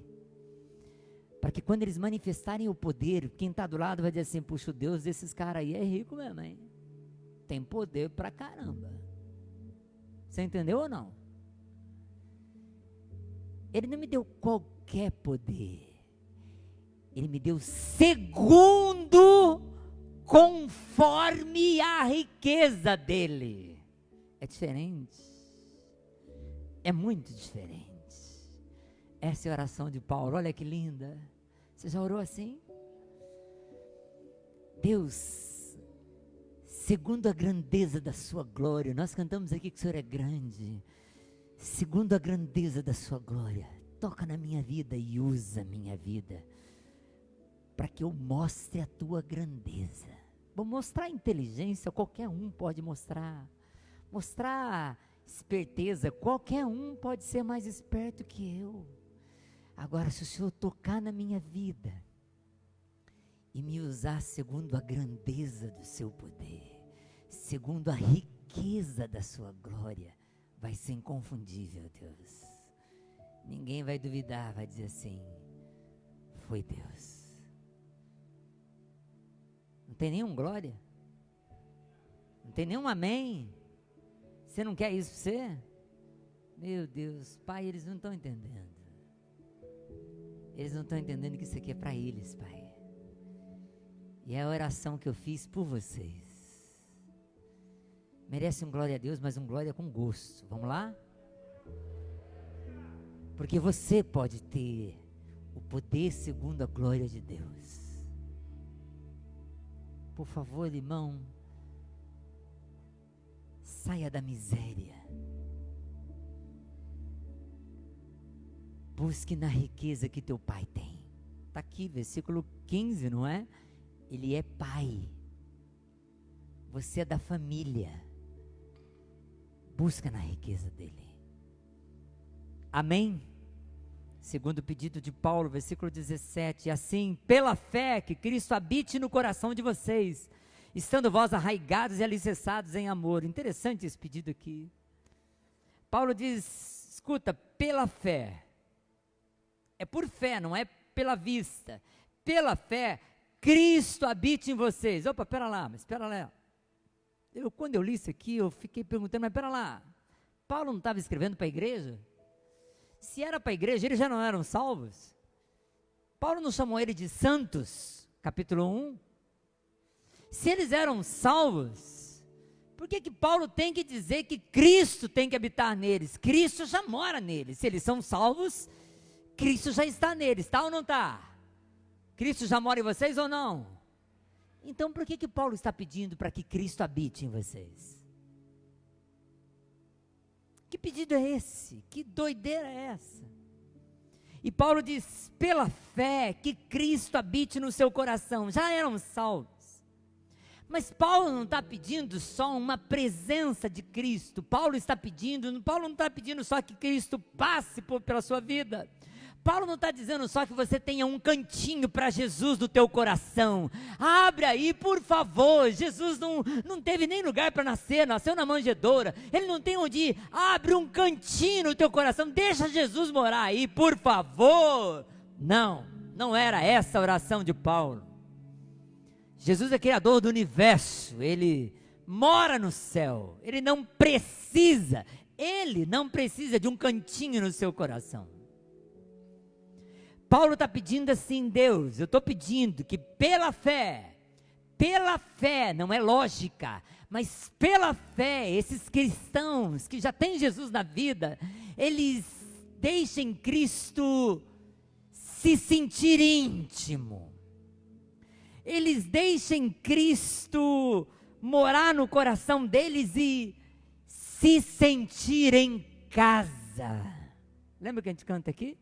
S1: para que quando eles manifestarem o poder, quem está do lado vai dizer assim: puxa, o Deus desses caras aí é rico mesmo, hein? Tem poder pra caramba. Você entendeu ou não? Ele não me deu qualquer poder. Ele me deu segundo, conforme a riqueza dele. É diferente. É muito diferente. Essa é a oração de Paulo. Olha que linda. Você já orou assim? Deus, segundo a grandeza da sua glória, nós cantamos aqui que o Senhor é grande. Segundo a grandeza da sua glória, toca na minha vida e usa a minha vida, para que eu mostre a tua grandeza. Vou mostrar inteligência, qualquer um pode mostrar. Mostrar esperteza, qualquer um pode ser mais esperto que eu. Agora, se o Senhor tocar na minha vida e me usar segundo a grandeza do seu poder, segundo a riqueza da sua glória, vai ser inconfundível, Deus. Ninguém vai duvidar, vai dizer assim: foi Deus. Não tem nenhum glória? Não tem nenhum amém? Você não quer isso para você? Meu Deus, Pai, eles não estão entendendo. Eles não estão entendendo que isso aqui é para eles, Pai. E é a oração que eu fiz por vocês. Merece um glória a Deus, mas um glória com gosto. Vamos lá? Porque você pode ter o poder segundo a glória de Deus. Por favor, irmão, saia da miséria. Busque na riqueza que teu pai tem. Está aqui, versículo 15, não é? Ele é pai. Você é da família. Busca na riqueza dele. Amém? Segundo o pedido de Paulo, versículo 17. Assim, pela fé que Cristo habite no coração de vocês, estando vós arraigados e alicerçados em amor. Interessante esse pedido aqui. Paulo diz, escuta, pela fé. É por fé, não é pela vista. Pela fé, Cristo habita em vocês. Opa, espera lá. Quando eu li isso aqui, eu fiquei perguntando, mas espera lá. Paulo não estava escrevendo para a igreja? Se era para a igreja, eles já não eram salvos? Paulo não chamou ele de santos, capítulo 1? Se eles eram salvos, por que Paulo tem que dizer que Cristo tem que habitar neles? Cristo já mora neles. Se eles são salvos, Cristo já está neles, está ou não está? Cristo já mora em vocês ou não? Então por que Paulo está pedindo para que Cristo habite em vocês? Que pedido é esse? Que doideira é essa? E Paulo diz, pela fé, que Cristo habite no seu coração. Já eram salvos. Mas Paulo não está pedindo só uma presença de Cristo. Paulo não está pedindo só que Cristo passe pela sua vida. Paulo não está dizendo só que você tenha um cantinho para Jesus no teu coração. Abre aí, por favor. Jesus não teve nem lugar para nascer, nasceu na manjedoura. Ele não tem onde ir. Abre um cantinho no teu coração. Deixa Jesus morar aí, por favor. Não era essa a oração de Paulo. Jesus é criador do universo. Ele mora no céu. Ele não precisa de um cantinho no seu coração. Paulo está pedindo assim, Deus, eu estou pedindo que pela fé, não é lógica, mas pela fé, esses cristãos que já têm Jesus na vida, eles deixem Cristo se sentir íntimo, eles deixem Cristo morar no coração deles e se sentir em casa. Lembra que a gente canta aqui?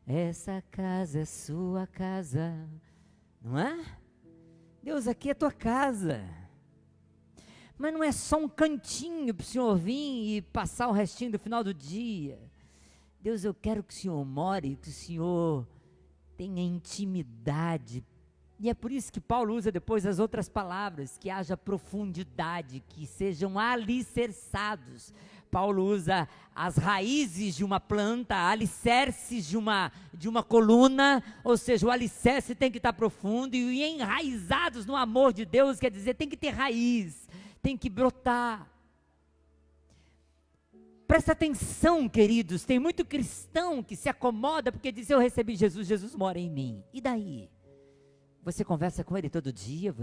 S1: Essa casa é sua casa, não é? Deus, aqui é tua casa. Mas não é só um cantinho para o Senhor vir e passar o restinho do final do dia. Deus, eu quero que o Senhor more, que o Senhor tenha intimidade. E é por isso que Paulo usa depois as outras palavras, que haja profundidade, que sejam alicerçados. Paulo usa as raízes de uma planta, alicerces de uma coluna, ou seja, o alicerce tem que estar profundo e enraizados no amor de Deus, quer dizer, tem que ter raiz, tem que brotar. Presta atenção, queridos, tem muito cristão que se acomoda porque diz, eu recebi Jesus, Jesus mora em mim, e daí? Você conversa com ele todo dia,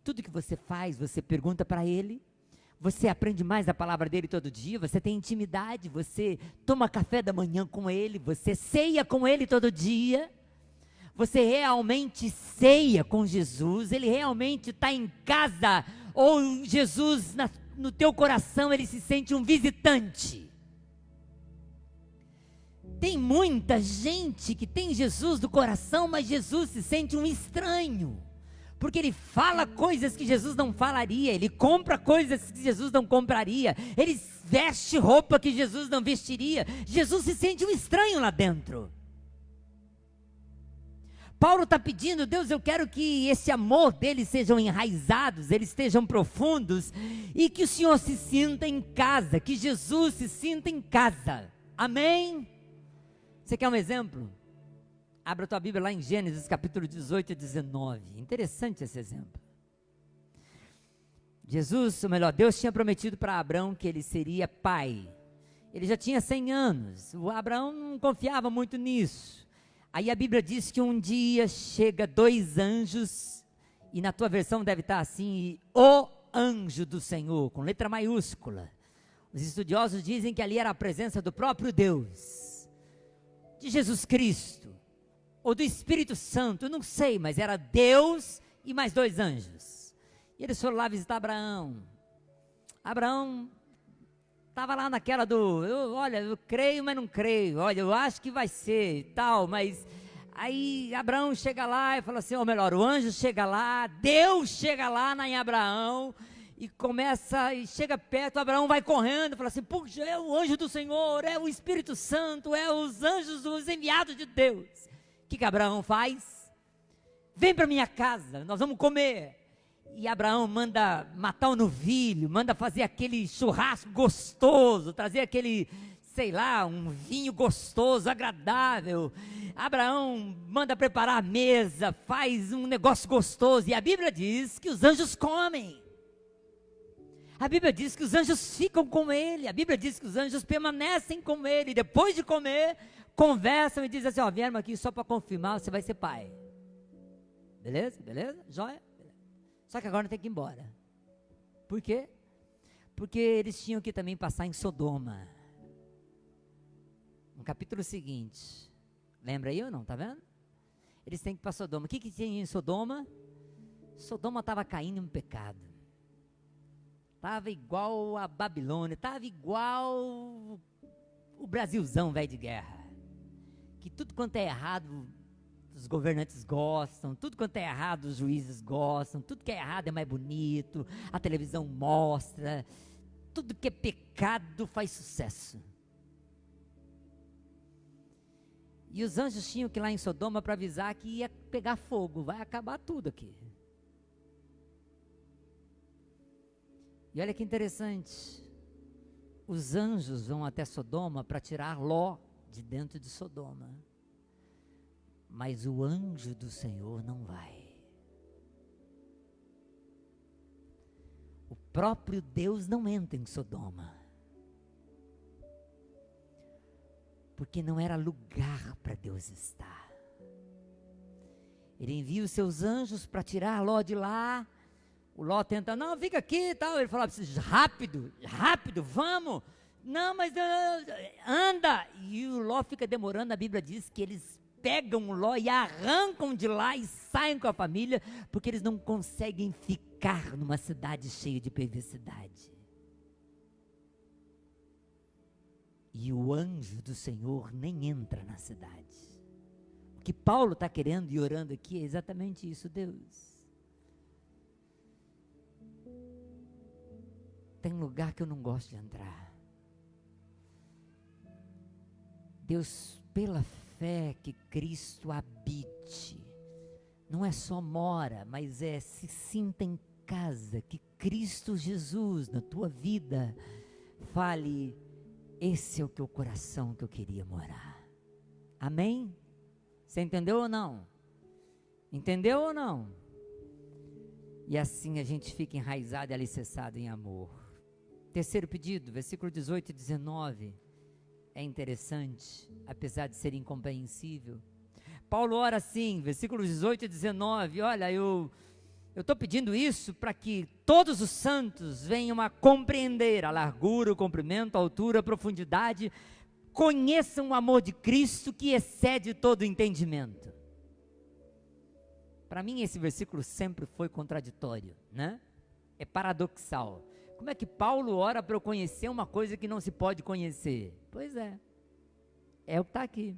S1: tudo que você faz, você pergunta para ele, você aprende mais a palavra dele todo dia, você tem intimidade, você toma café da manhã com ele, você ceia com ele todo dia, você realmente ceia com Jesus, ele realmente está em casa, ou Jesus no teu coração ele se sente um visitante. Tem muita gente que tem Jesus no coração, mas Jesus se sente um estranho. Porque ele fala coisas que Jesus não falaria, ele compra coisas que Jesus não compraria, ele veste roupa que Jesus não vestiria. Jesus se sente um estranho lá dentro. Paulo está pedindo, Deus, eu quero que esse amor deles sejam enraizados, eles estejam profundos, e que o Senhor se sinta em casa, que Jesus se sinta em casa. Amém? Você quer um exemplo? Abra a tua Bíblia lá em Gênesis capítulo 18 e 19. Interessante esse exemplo. Deus tinha prometido para Abraão que ele seria pai. Ele já tinha 100 anos. O Abraão não confiava muito nisso. Aí a Bíblia diz que um dia chega 2 anjos, e na tua versão deve estar assim, o anjo do Senhor, com letra maiúscula. Os estudiosos dizem que ali era a presença do próprio Deus, de Jesus Cristo, ou do Espírito Santo, eu não sei, mas era Deus e mais 2 anjos. E eles foram lá visitar Abraão. Abraão estava lá naquela eu creio, mas não creio, olha, eu acho que vai ser e tal, mas aí Abraão chega lá e fala assim, ou melhor, o anjo chega lá, Deus chega lá em Abraão, e chega perto, Abraão vai correndo, fala assim, puxa, é o anjo do Senhor, é o Espírito Santo, é os anjos, os enviados de Deus. O que Abraão faz? Vem para minha casa, nós vamos comer. E Abraão manda matar o novilho, manda fazer aquele churrasco gostoso, trazer aquele, sei lá, um vinho gostoso, agradável. Abraão manda preparar a mesa, faz um negócio gostoso. E a Bíblia diz que os anjos comem. A Bíblia diz que os anjos ficam com ele. A Bíblia diz que os anjos permanecem com ele. E depois de comer, conversam e dizem assim, ó, vieram aqui só para confirmar, você vai ser pai. Beleza? Beleza? Jóia? Só que agora tem que ir embora. Por quê? Porque eles tinham que também passar em Sodoma. No capítulo seguinte. Lembra aí ou não? Tá vendo? Eles têm que ir para Sodoma. O que tinha em Sodoma? Sodoma estava caindo em pecado. Estava igual a Babilônia. Estava igual o Brasilzão velho de guerra. Que tudo quanto é errado, os governantes gostam, tudo quanto é errado os juízes gostam, tudo que é errado é mais bonito, a televisão mostra, tudo que é pecado faz sucesso. E os anjos tinham que ir lá em Sodoma para avisar que ia pegar fogo, vai acabar tudo aqui. E olha que interessante, os anjos vão até Sodoma para tirar Ló de dentro de Sodoma. Mas o anjo do Senhor não vai. O próprio Deus não entra em Sodoma. Porque não era lugar para Deus estar. Ele envia os seus anjos para tirar Ló de lá. O Ló tenta, não, fica aqui e tal. Ele fala, rápido, rápido, vamos. Não, mas anda. E o Ló fica demorando, a Bíblia diz que eles pegam o Ló e arrancam de lá e saem com a família, porque eles não conseguem ficar numa cidade cheia de perversidade. E o anjo do Senhor nem entra na cidade. O que Paulo está querendo e orando aqui é exatamente isso, Deus. Tem lugar que eu não gosto de entrar. Deus, pela fé que Cristo habite, não é só mora, mas se sinta em casa, que Cristo Jesus na tua vida fale, esse é o teu coração que eu queria morar. Amém? Você entendeu ou não? Entendeu ou não? E assim a gente fica enraizado e alicerçado em amor. Terceiro pedido, versículo 18 e 19. É interessante, apesar de ser incompreensível. Paulo ora assim, versículos 18 e 19, olha, eu estou pedindo isso para que todos os santos venham a compreender a largura, o comprimento, a altura, a profundidade, conheçam o amor de Cristo que excede todo entendimento. Para mim esse versículo sempre foi contraditório, né? É paradoxal. Como é que Paulo ora para eu conhecer uma coisa que não se pode conhecer? Pois é o que está aqui.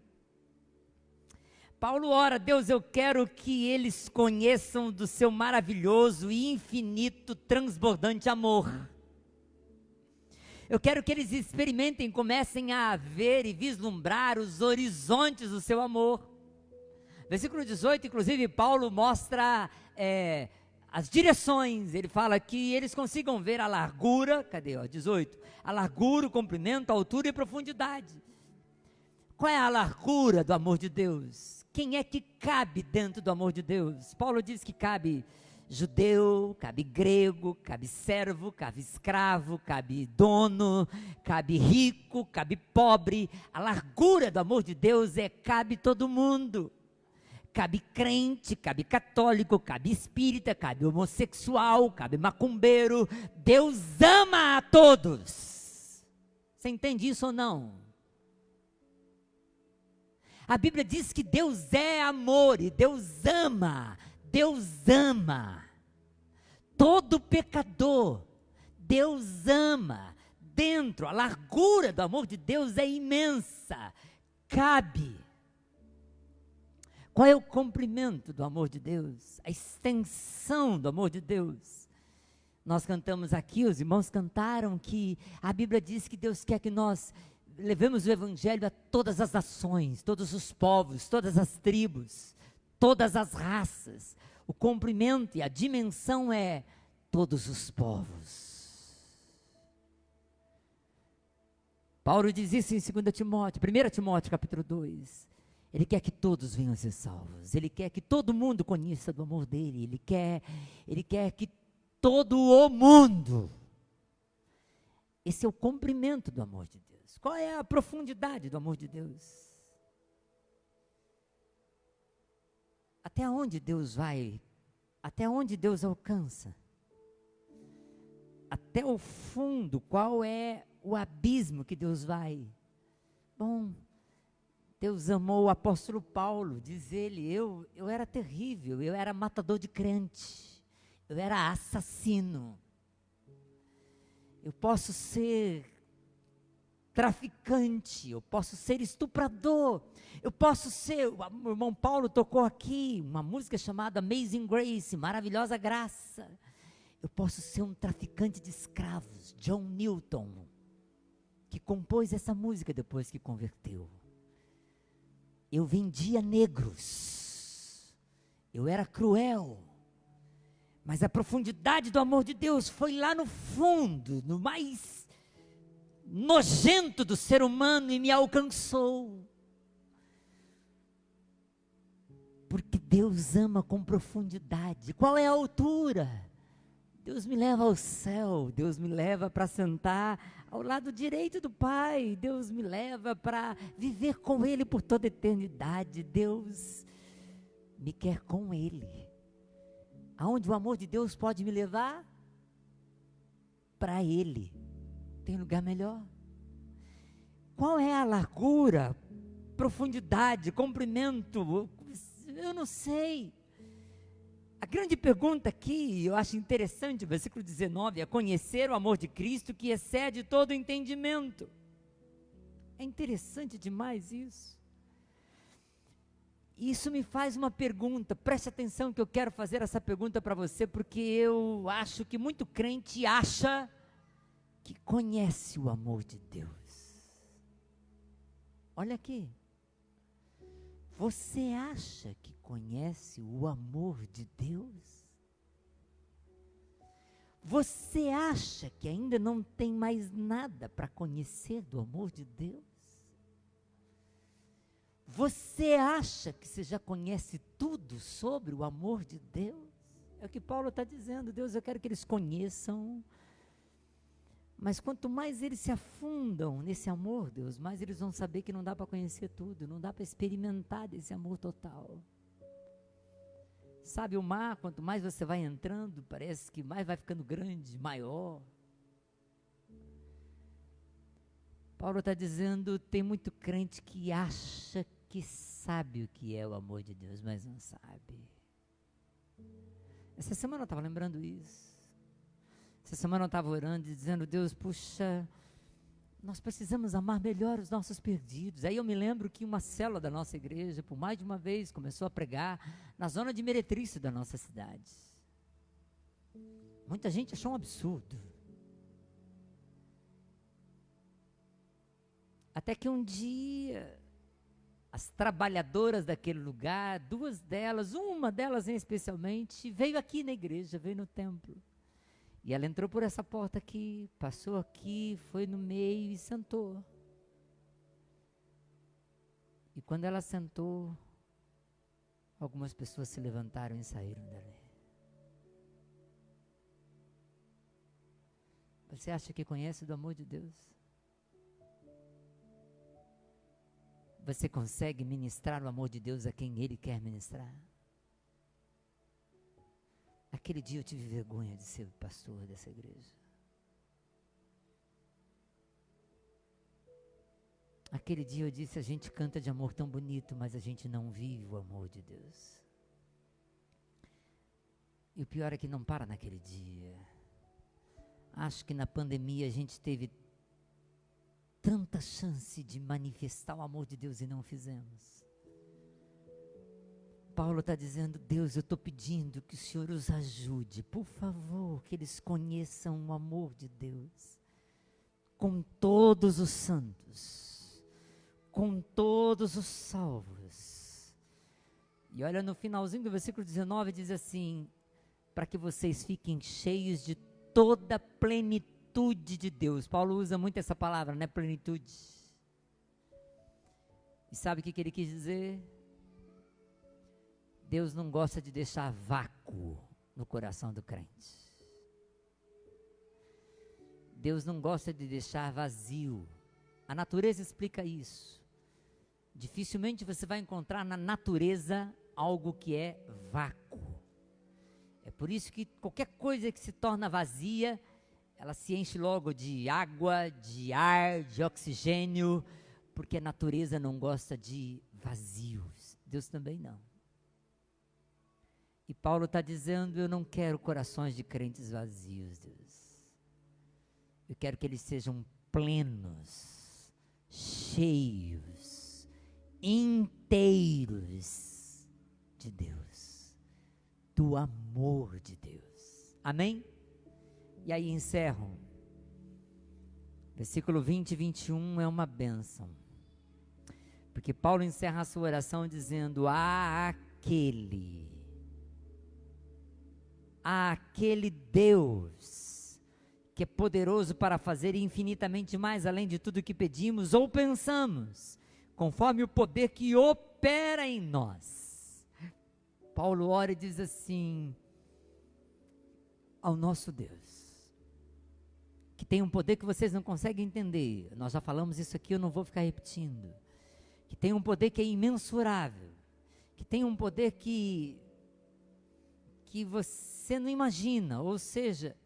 S1: Paulo ora, Deus, eu quero que eles conheçam do seu maravilhoso e infinito transbordante amor. Eu quero que eles experimentem, comecem a ver e vislumbrar os horizontes do seu amor. Versículo 18, inclusive, Paulo mostra as direções. Ele fala que eles consigam ver a largura, 18, a largura, o comprimento, a altura e a profundidade. Qual é a largura do amor de Deus? Quem é que cabe dentro do amor de Deus? Paulo diz que cabe judeu, cabe grego, cabe servo, cabe escravo, cabe dono, cabe rico, cabe pobre. A largura do amor de Deus cabe todo mundo. Cabe crente, cabe católico, cabe espírita, cabe homossexual, cabe macumbeiro. Deus ama a todos. Você entende isso ou não? A Bíblia diz que Deus é amor e Deus ama todo pecador. Deus ama. Dentro, a largura do amor de Deus é imensa. Cabe. Qual é o comprimento do amor de Deus? A extensão do amor de Deus. Nós cantamos aqui, os irmãos cantaram que a Bíblia diz que Deus quer que nós levemos o Evangelho a todas as nações, todos os povos, todas as tribos, todas as raças. O comprimento e a dimensão é todos os povos. Paulo diz isso em 1 Timóteo capítulo 2. Ele quer que todos venham a ser salvos. Ele quer que todo mundo conheça do amor dele. Ele quer que todo o mundo. Esse é o comprimento do amor de Deus. Qual é a profundidade do amor de Deus? Até onde Deus vai? Até onde Deus alcança? Até o fundo, qual é o abismo que Deus vai? Bom, Deus amou o apóstolo Paulo, diz ele, eu era terrível, eu era matador de crente, eu era assassino, eu posso ser traficante, eu posso ser estuprador, eu posso ser, o irmão Paulo tocou aqui, uma música chamada Amazing Grace, Maravilhosa Graça, eu posso ser um traficante de escravos, John Newton, que compôs essa música depois que converteu. Eu vendia negros, eu era cruel, mas a profundidade do amor de Deus foi lá no fundo, no mais nojento do ser humano e me alcançou. Porque Deus ama com profundidade. Qual é a altura? Deus me leva ao céu, Deus me leva para sentar ao lado direito do Pai, Deus me leva para viver com Ele por toda a eternidade, Deus me quer com Ele. Aonde o amor de Deus pode me levar? Para Ele. Tem lugar melhor? Qual é a largura, profundidade, comprimento? Eu não sei. A grande pergunta aqui, eu acho interessante, versículo 19, é conhecer o amor de Cristo que excede todo o entendimento. É interessante demais isso. Isso me faz uma pergunta, preste atenção que eu quero fazer essa pergunta para você, porque eu acho que muito crente acha que conhece o amor de Deus. Olha aqui. Você acha que conhece o amor de Deus? Você acha que ainda não tem mais nada para conhecer do amor de Deus? Você acha que você já conhece tudo sobre o amor de Deus? É o que Paulo está dizendo. Deus, eu quero que eles conheçam. Mas quanto mais eles se afundam nesse amor, Deus, mais eles vão saber que não dá para conhecer tudo, não dá para experimentar desse amor total. Sabe o mar, quanto mais você vai entrando, parece que mais vai ficando grande, maior. Paulo está dizendo, tem muito crente que acha que sabe o que é o amor de Deus, mas não sabe. Essa semana eu estava lembrando isso. Essa semana eu estava orando e dizendo, Deus, puxa, nós precisamos amar melhor os nossos perdidos. Aí eu me lembro que uma célula da nossa igreja, por mais de uma vez, começou a pregar na zona de Meretriz da nossa cidade. Muita gente achou um absurdo. Até que um dia, as trabalhadoras daquele lugar, duas delas, uma delas especialmente, veio aqui na igreja, veio no templo. E ela entrou por essa porta aqui, passou aqui, foi no meio e sentou. E quando ela sentou, algumas pessoas se levantaram e saíram dali. Você acha que conhece do amor de Deus? Você consegue ministrar o amor de Deus a quem Ele quer ministrar? Aquele dia eu tive vergonha de ser pastor dessa igreja. Aquele dia eu disse, a gente canta de amor tão bonito, mas a gente não vive o amor de Deus. E o pior é que não para naquele dia. Acho que na pandemia a gente teve tanta chance de manifestar o amor de Deus e não fizemos. Paulo está dizendo, Deus, eu estou pedindo que o Senhor os ajude, por favor, que eles conheçam o amor de Deus, com todos os santos, com todos os salvos, E olha no finalzinho do versículo 19, diz assim: para que vocês fiquem cheios de toda a plenitude de Deus. Paulo usa muito essa palavra, né? Plenitude. E sabe o que ele quis dizer? Deus não gosta de deixar vácuo no coração do crente. Deus não gosta de deixar vazio. A natureza explica isso. Dificilmente você vai encontrar na natureza algo que é vácuo. É por isso que qualquer coisa que se torna vazia, ela se enche logo de água, de ar, de oxigênio, porque a natureza não gosta de vazios. Deus também não. E Paulo está dizendo: eu não quero corações de crentes vazios, Deus. Eu quero que eles sejam plenos, cheios, inteiros de Deus, do amor de Deus. Amém? E aí encerro. Versículo 20 e 21 é uma bênção. Porque Paulo encerra a sua oração dizendo: aquele Deus que é poderoso para fazer infinitamente mais além de tudo que pedimos ou pensamos, conforme o poder que opera em nós. Paulo ora e diz assim: ao nosso Deus, que tem um poder que vocês não conseguem entender. Nós já falamos isso aqui, eu não vou ficar repetindo. Que tem um poder que é imensurável, que tem um poder que você não imagina, ou seja,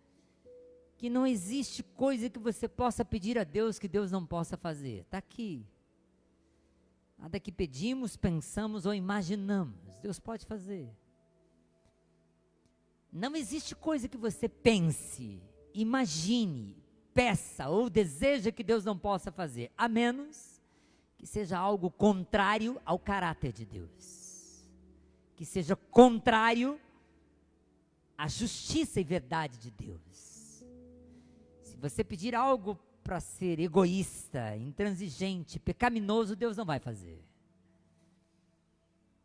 S1: que não existe coisa que você possa pedir a Deus que Deus não possa fazer. Está aqui. Nada que pedimos, pensamos ou imaginamos, Deus pode fazer. Não existe coisa que você pense, imagine, peça ou deseja que Deus não possa fazer, a menos que seja algo contrário ao caráter de Deus, que seja contrário à justiça e verdade de Deus. Se você pedir algo para ser egoísta, intransigente, pecaminoso, Deus não vai fazer.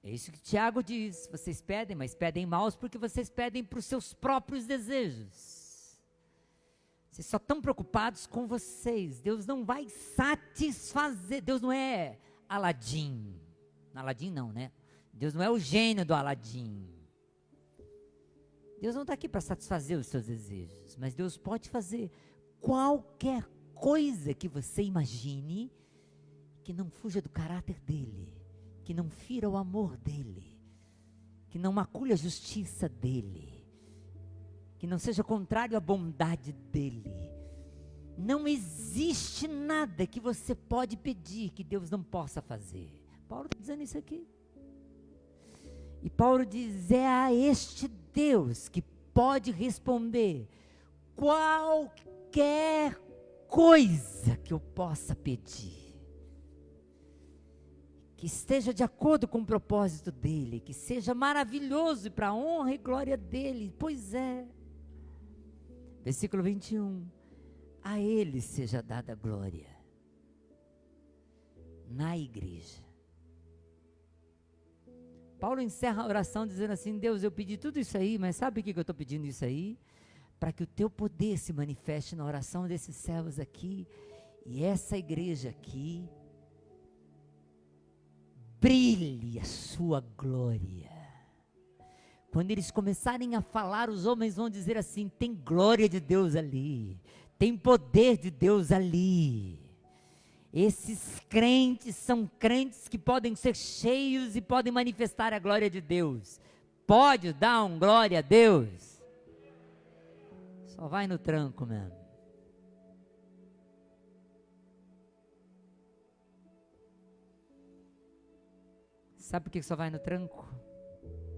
S1: É isso que Tiago diz: vocês pedem, mas pedem maus porque vocês pedem para os seus próprios desejos. Vocês só estão preocupados com vocês. Deus não vai satisfazer. Deus não é Aladim. Aladim não, né? Deus não é o gênio do Aladim. Deus não está aqui para satisfazer os seus desejos, mas Deus pode fazer qualquer coisa que você imagine que não fuja do caráter dele, que não fira o amor dele, que não macule a justiça dele, que não seja contrário à bondade dele. Não existe nada que você pode pedir que Deus não possa fazer. Paulo está dizendo isso aqui. E Paulo diz: é a este Deus que pode responder qualquer coisa que eu possa pedir, que esteja de acordo com o propósito dele, que seja maravilhoso e para a honra e glória dele. Pois é. Versículo 21. A ele seja dada glória na igreja. Paulo encerra a oração dizendo assim: Deus, eu pedi tudo isso aí, mas sabe o que eu estou pedindo isso aí? Para que o teu poder se manifeste na oração desses servos aqui, e essa igreja aqui brilhe a sua glória. Quando eles começarem a falar, os homens vão dizer assim: tem glória de Deus ali, tem poder de Deus ali. Esses crentes são crentes que podem ser cheios e podem manifestar a glória de Deus. Pode dar um glória a Deus? Só vai no tranco mesmo. Sabe por que só vai no tranco?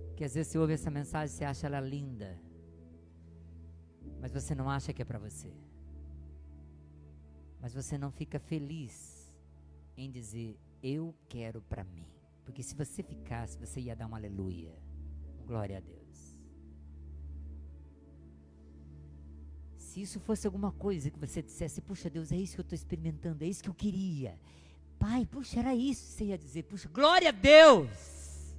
S1: Porque às vezes você ouve essa mensagem e você acha ela linda, mas você não acha que é para você. Mas você não fica feliz em dizer: eu quero para mim. Porque se você ficasse, você ia dar um aleluia, glória a Deus. Se isso fosse alguma coisa que você dissesse: puxa Deus, é isso que eu estou experimentando, é isso que eu queria. Pai, puxa, era isso, você ia dizer: puxa, glória a Deus.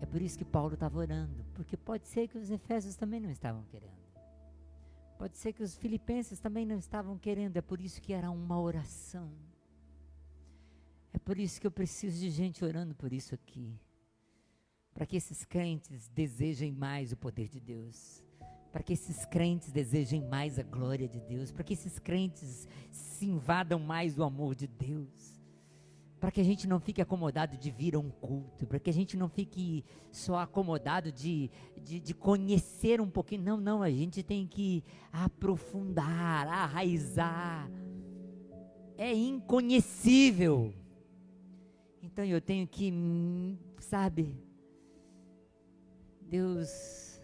S1: É por isso que Paulo estava orando, porque pode ser que os efésios também não estavam querendo. Pode ser que os filipenses também não estavam querendo, é por isso que era uma oração. É por isso que eu preciso de gente orando por isso aqui. Para que esses crentes desejem mais o poder de Deus. Para que esses crentes desejem mais a glória de Deus. Para que esses crentes se invadam mais do amor de Deus. Para que a gente não fique acomodado de vir a um culto. Para que a gente não fique só acomodado de conhecer um pouquinho. Não, não, a gente tem que aprofundar, arraizar. É inconhecível. Então eu tenho que, sabe, Deus,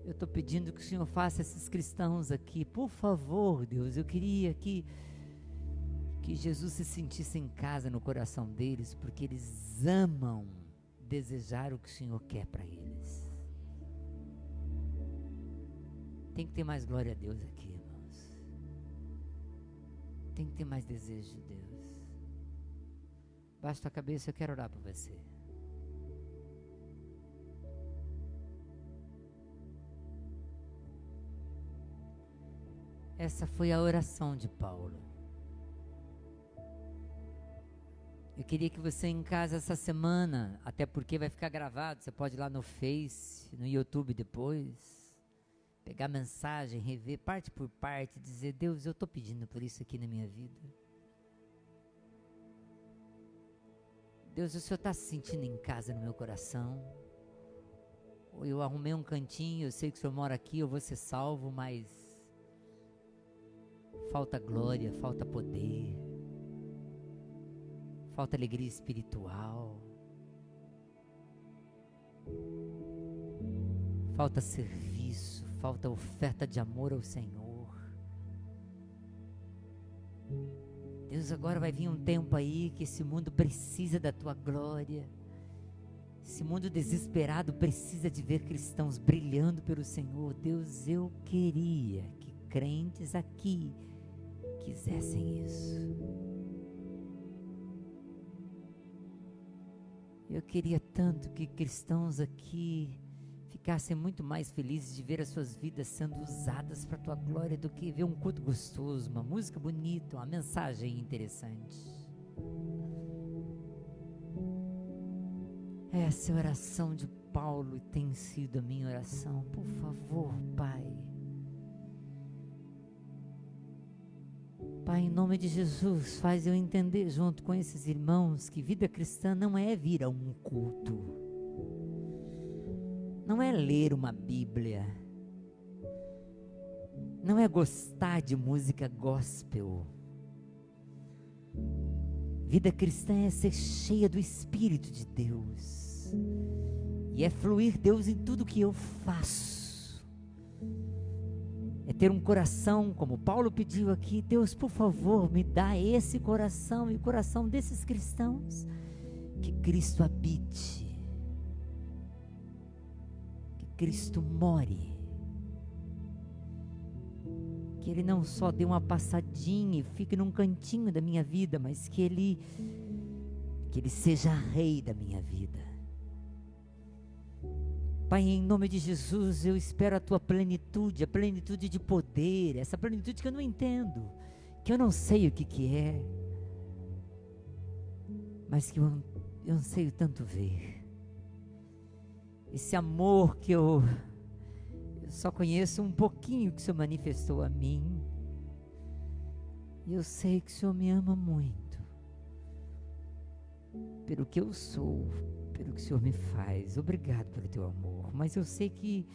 S1: eu estou pedindo que o Senhor faça esses cristãos aqui, por favor, Deus, eu queria que Jesus se sentisse em casa no coração deles, porque eles amam desejar o que o Senhor quer para eles. Tem que ter mais glória a Deus aqui, irmãos. Tem que ter mais desejo de Deus. Baixa a cabeça, eu quero orar por você. Essa foi a oração de Paulo. Eu queria que você em casa essa semana, até porque vai ficar gravado, você pode ir lá no Face, no YouTube depois, pegar a mensagem, rever parte por parte, dizer, Deus, eu estou pedindo por isso aqui na minha vida. Deus, o Senhor está se sentindo em casa no meu coração? Ou eu arrumei um cantinho, eu sei que o Senhor mora aqui, eu vou ser salvo, mas falta glória, falta poder, falta alegria espiritual, falta serviço, falta oferta de amor ao Senhor. Deus, agora vai vir um tempo aí que esse mundo precisa da Tua glória. Esse mundo desesperado precisa de ver cristãos brilhando pelo Senhor. Deus, eu queria que crentes aqui quisessem isso. Eu queria tanto que cristãos aqui ficassem muito mais felizes de ver as suas vidas sendo usadas para a Tua glória do que ver um culto gostoso, uma música bonita, uma mensagem interessante. Essa é a oração de Paulo e tem sido a minha oração. Por favor, Pai. Pai, em nome de Jesus, faz eu entender junto com esses irmãos que vida cristã não é vir a um culto. Não é ler uma Bíblia. Não é gostar de música gospel. Vida cristã é ser cheia do Espírito de Deus. E é fluir Deus em tudo que eu faço. É ter um coração, como Paulo pediu aqui, Deus, por favor, me dá esse coração e o coração desses cristãos. Que Cristo habite. Cristo more, que Ele não só dê uma passadinha e fique num cantinho da minha vida, mas que Ele seja rei da minha vida. Pai, em nome de Jesus, eu espero a Tua plenitude, a plenitude de poder, essa plenitude que eu não entendo, que eu não sei o que é, mas que eu anseio tanto ver. Esse amor que eu só conheço um pouquinho que o Senhor manifestou a mim. E eu sei que o Senhor me ama muito. Pelo que eu sou, pelo que o Senhor me faz. Obrigado pelo Teu amor. Mas eu sei que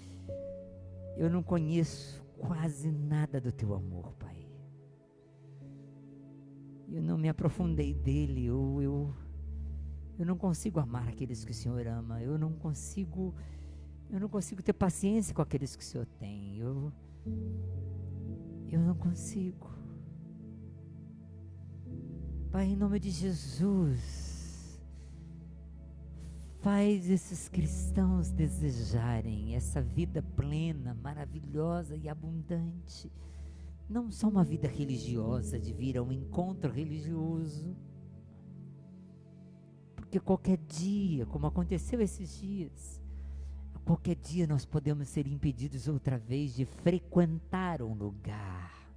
S1: eu não conheço quase nada do Teu amor, Pai. Eu não me aprofundei dele, eu não consigo amar aqueles que o Senhor ama. Eu não consigo ter paciência com aqueles que o Senhor tem. Eu não consigo. Pai, em nome de Jesus, faz esses cristãos desejarem essa vida plena, maravilhosa e abundante. Não só uma vida religiosa, de vir a um encontro religioso. Porque qualquer dia, como aconteceu esses dias, qualquer dia nós podemos ser impedidos outra vez de frequentar um lugar.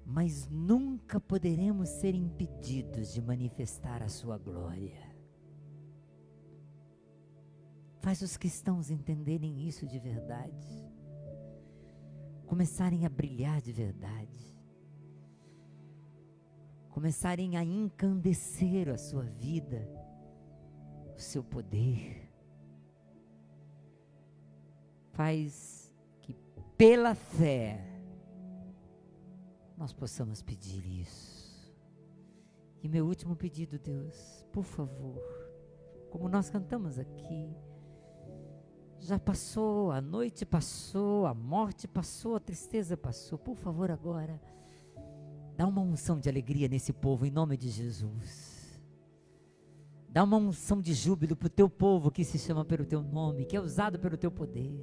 S1: Mas nunca poderemos ser impedidos de manifestar a sua glória. Faz os cristãos entenderem isso de verdade. Começarem a brilhar de verdade. Começarem a encandecer a sua vida, o seu poder. Faz que pela fé nós possamos pedir isso. E meu último pedido, Deus, por favor, como nós cantamos aqui, já passou, a noite passou, a morte passou, a tristeza passou, por favor agora, dá uma unção de alegria nesse povo, em nome de Jesus. Dá uma unção de júbilo para o teu povo que se chama pelo teu nome, que é usado pelo teu poder.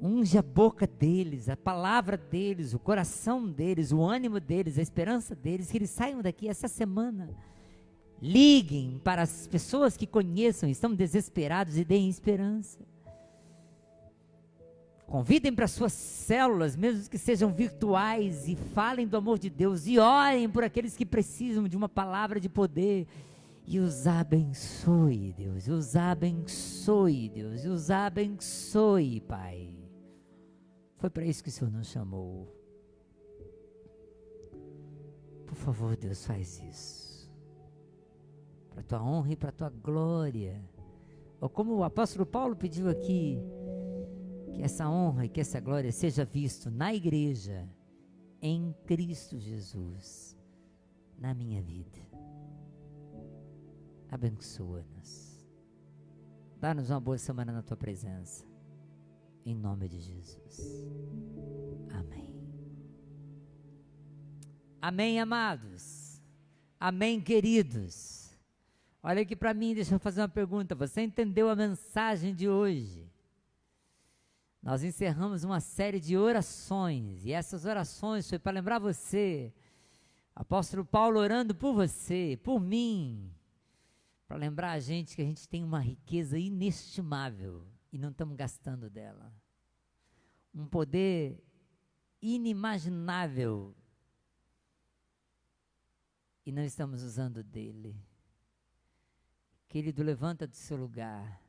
S1: Unge a boca deles, a palavra deles, o coração deles, o ânimo deles, a esperança deles, que eles saiam daqui essa semana. Liguem para as pessoas que conheçam, estão desesperados e deem esperança. Convidem para suas células, mesmo que sejam virtuais, e falem do amor de Deus, e orem por aqueles que precisam de uma palavra de poder. E os abençoe, Deus, e os abençoe, Deus, e os abençoe, Pai. Foi para isso que o Senhor nos chamou. Por favor, Deus, faz isso. Para a tua honra e para a tua glória. Ou como o apóstolo Paulo pediu aqui, que essa honra e que essa glória seja visto na igreja, em Cristo Jesus, na minha vida. Abençoa-nos. Dá-nos uma boa semana na tua presença. Em nome de Jesus. Amém. Amém, amados. Amém, queridos. Olha aqui para mim, deixa eu fazer uma pergunta. Você entendeu a mensagem de hoje? Nós encerramos uma série de orações. E essas orações foi para lembrar você, apóstolo Paulo orando por você, por mim, para lembrar a gente que a gente tem uma riqueza inestimável e não estamos gastando dela. Um poder inimaginável e não estamos usando dele. Querido, levanta do seu lugar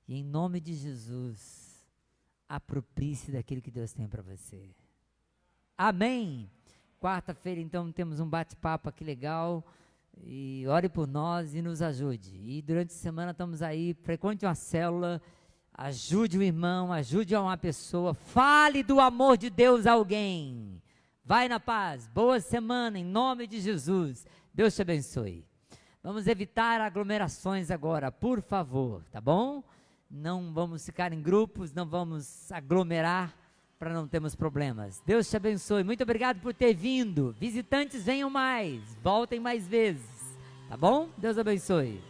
S1: e em nome de Jesus, aproprie-se daquilo que Deus tem para você. Amém? Quarta-feira então temos um bate-papo aqui legal. E ore por nós e nos ajude. E durante a semana estamos aí, frequente uma célula, ajude o irmão, ajude uma pessoa, fale do amor de Deus a alguém. Vai na paz, boa semana em nome de Jesus. Deus te abençoe. Vamos evitar aglomerações agora, por favor, tá bom? Não vamos ficar em grupos, não vamos aglomerar para não termos problemas. Deus te abençoe, muito obrigado por ter vindo. Visitantes venham mais, voltem mais vezes, tá bom? Deus abençoe.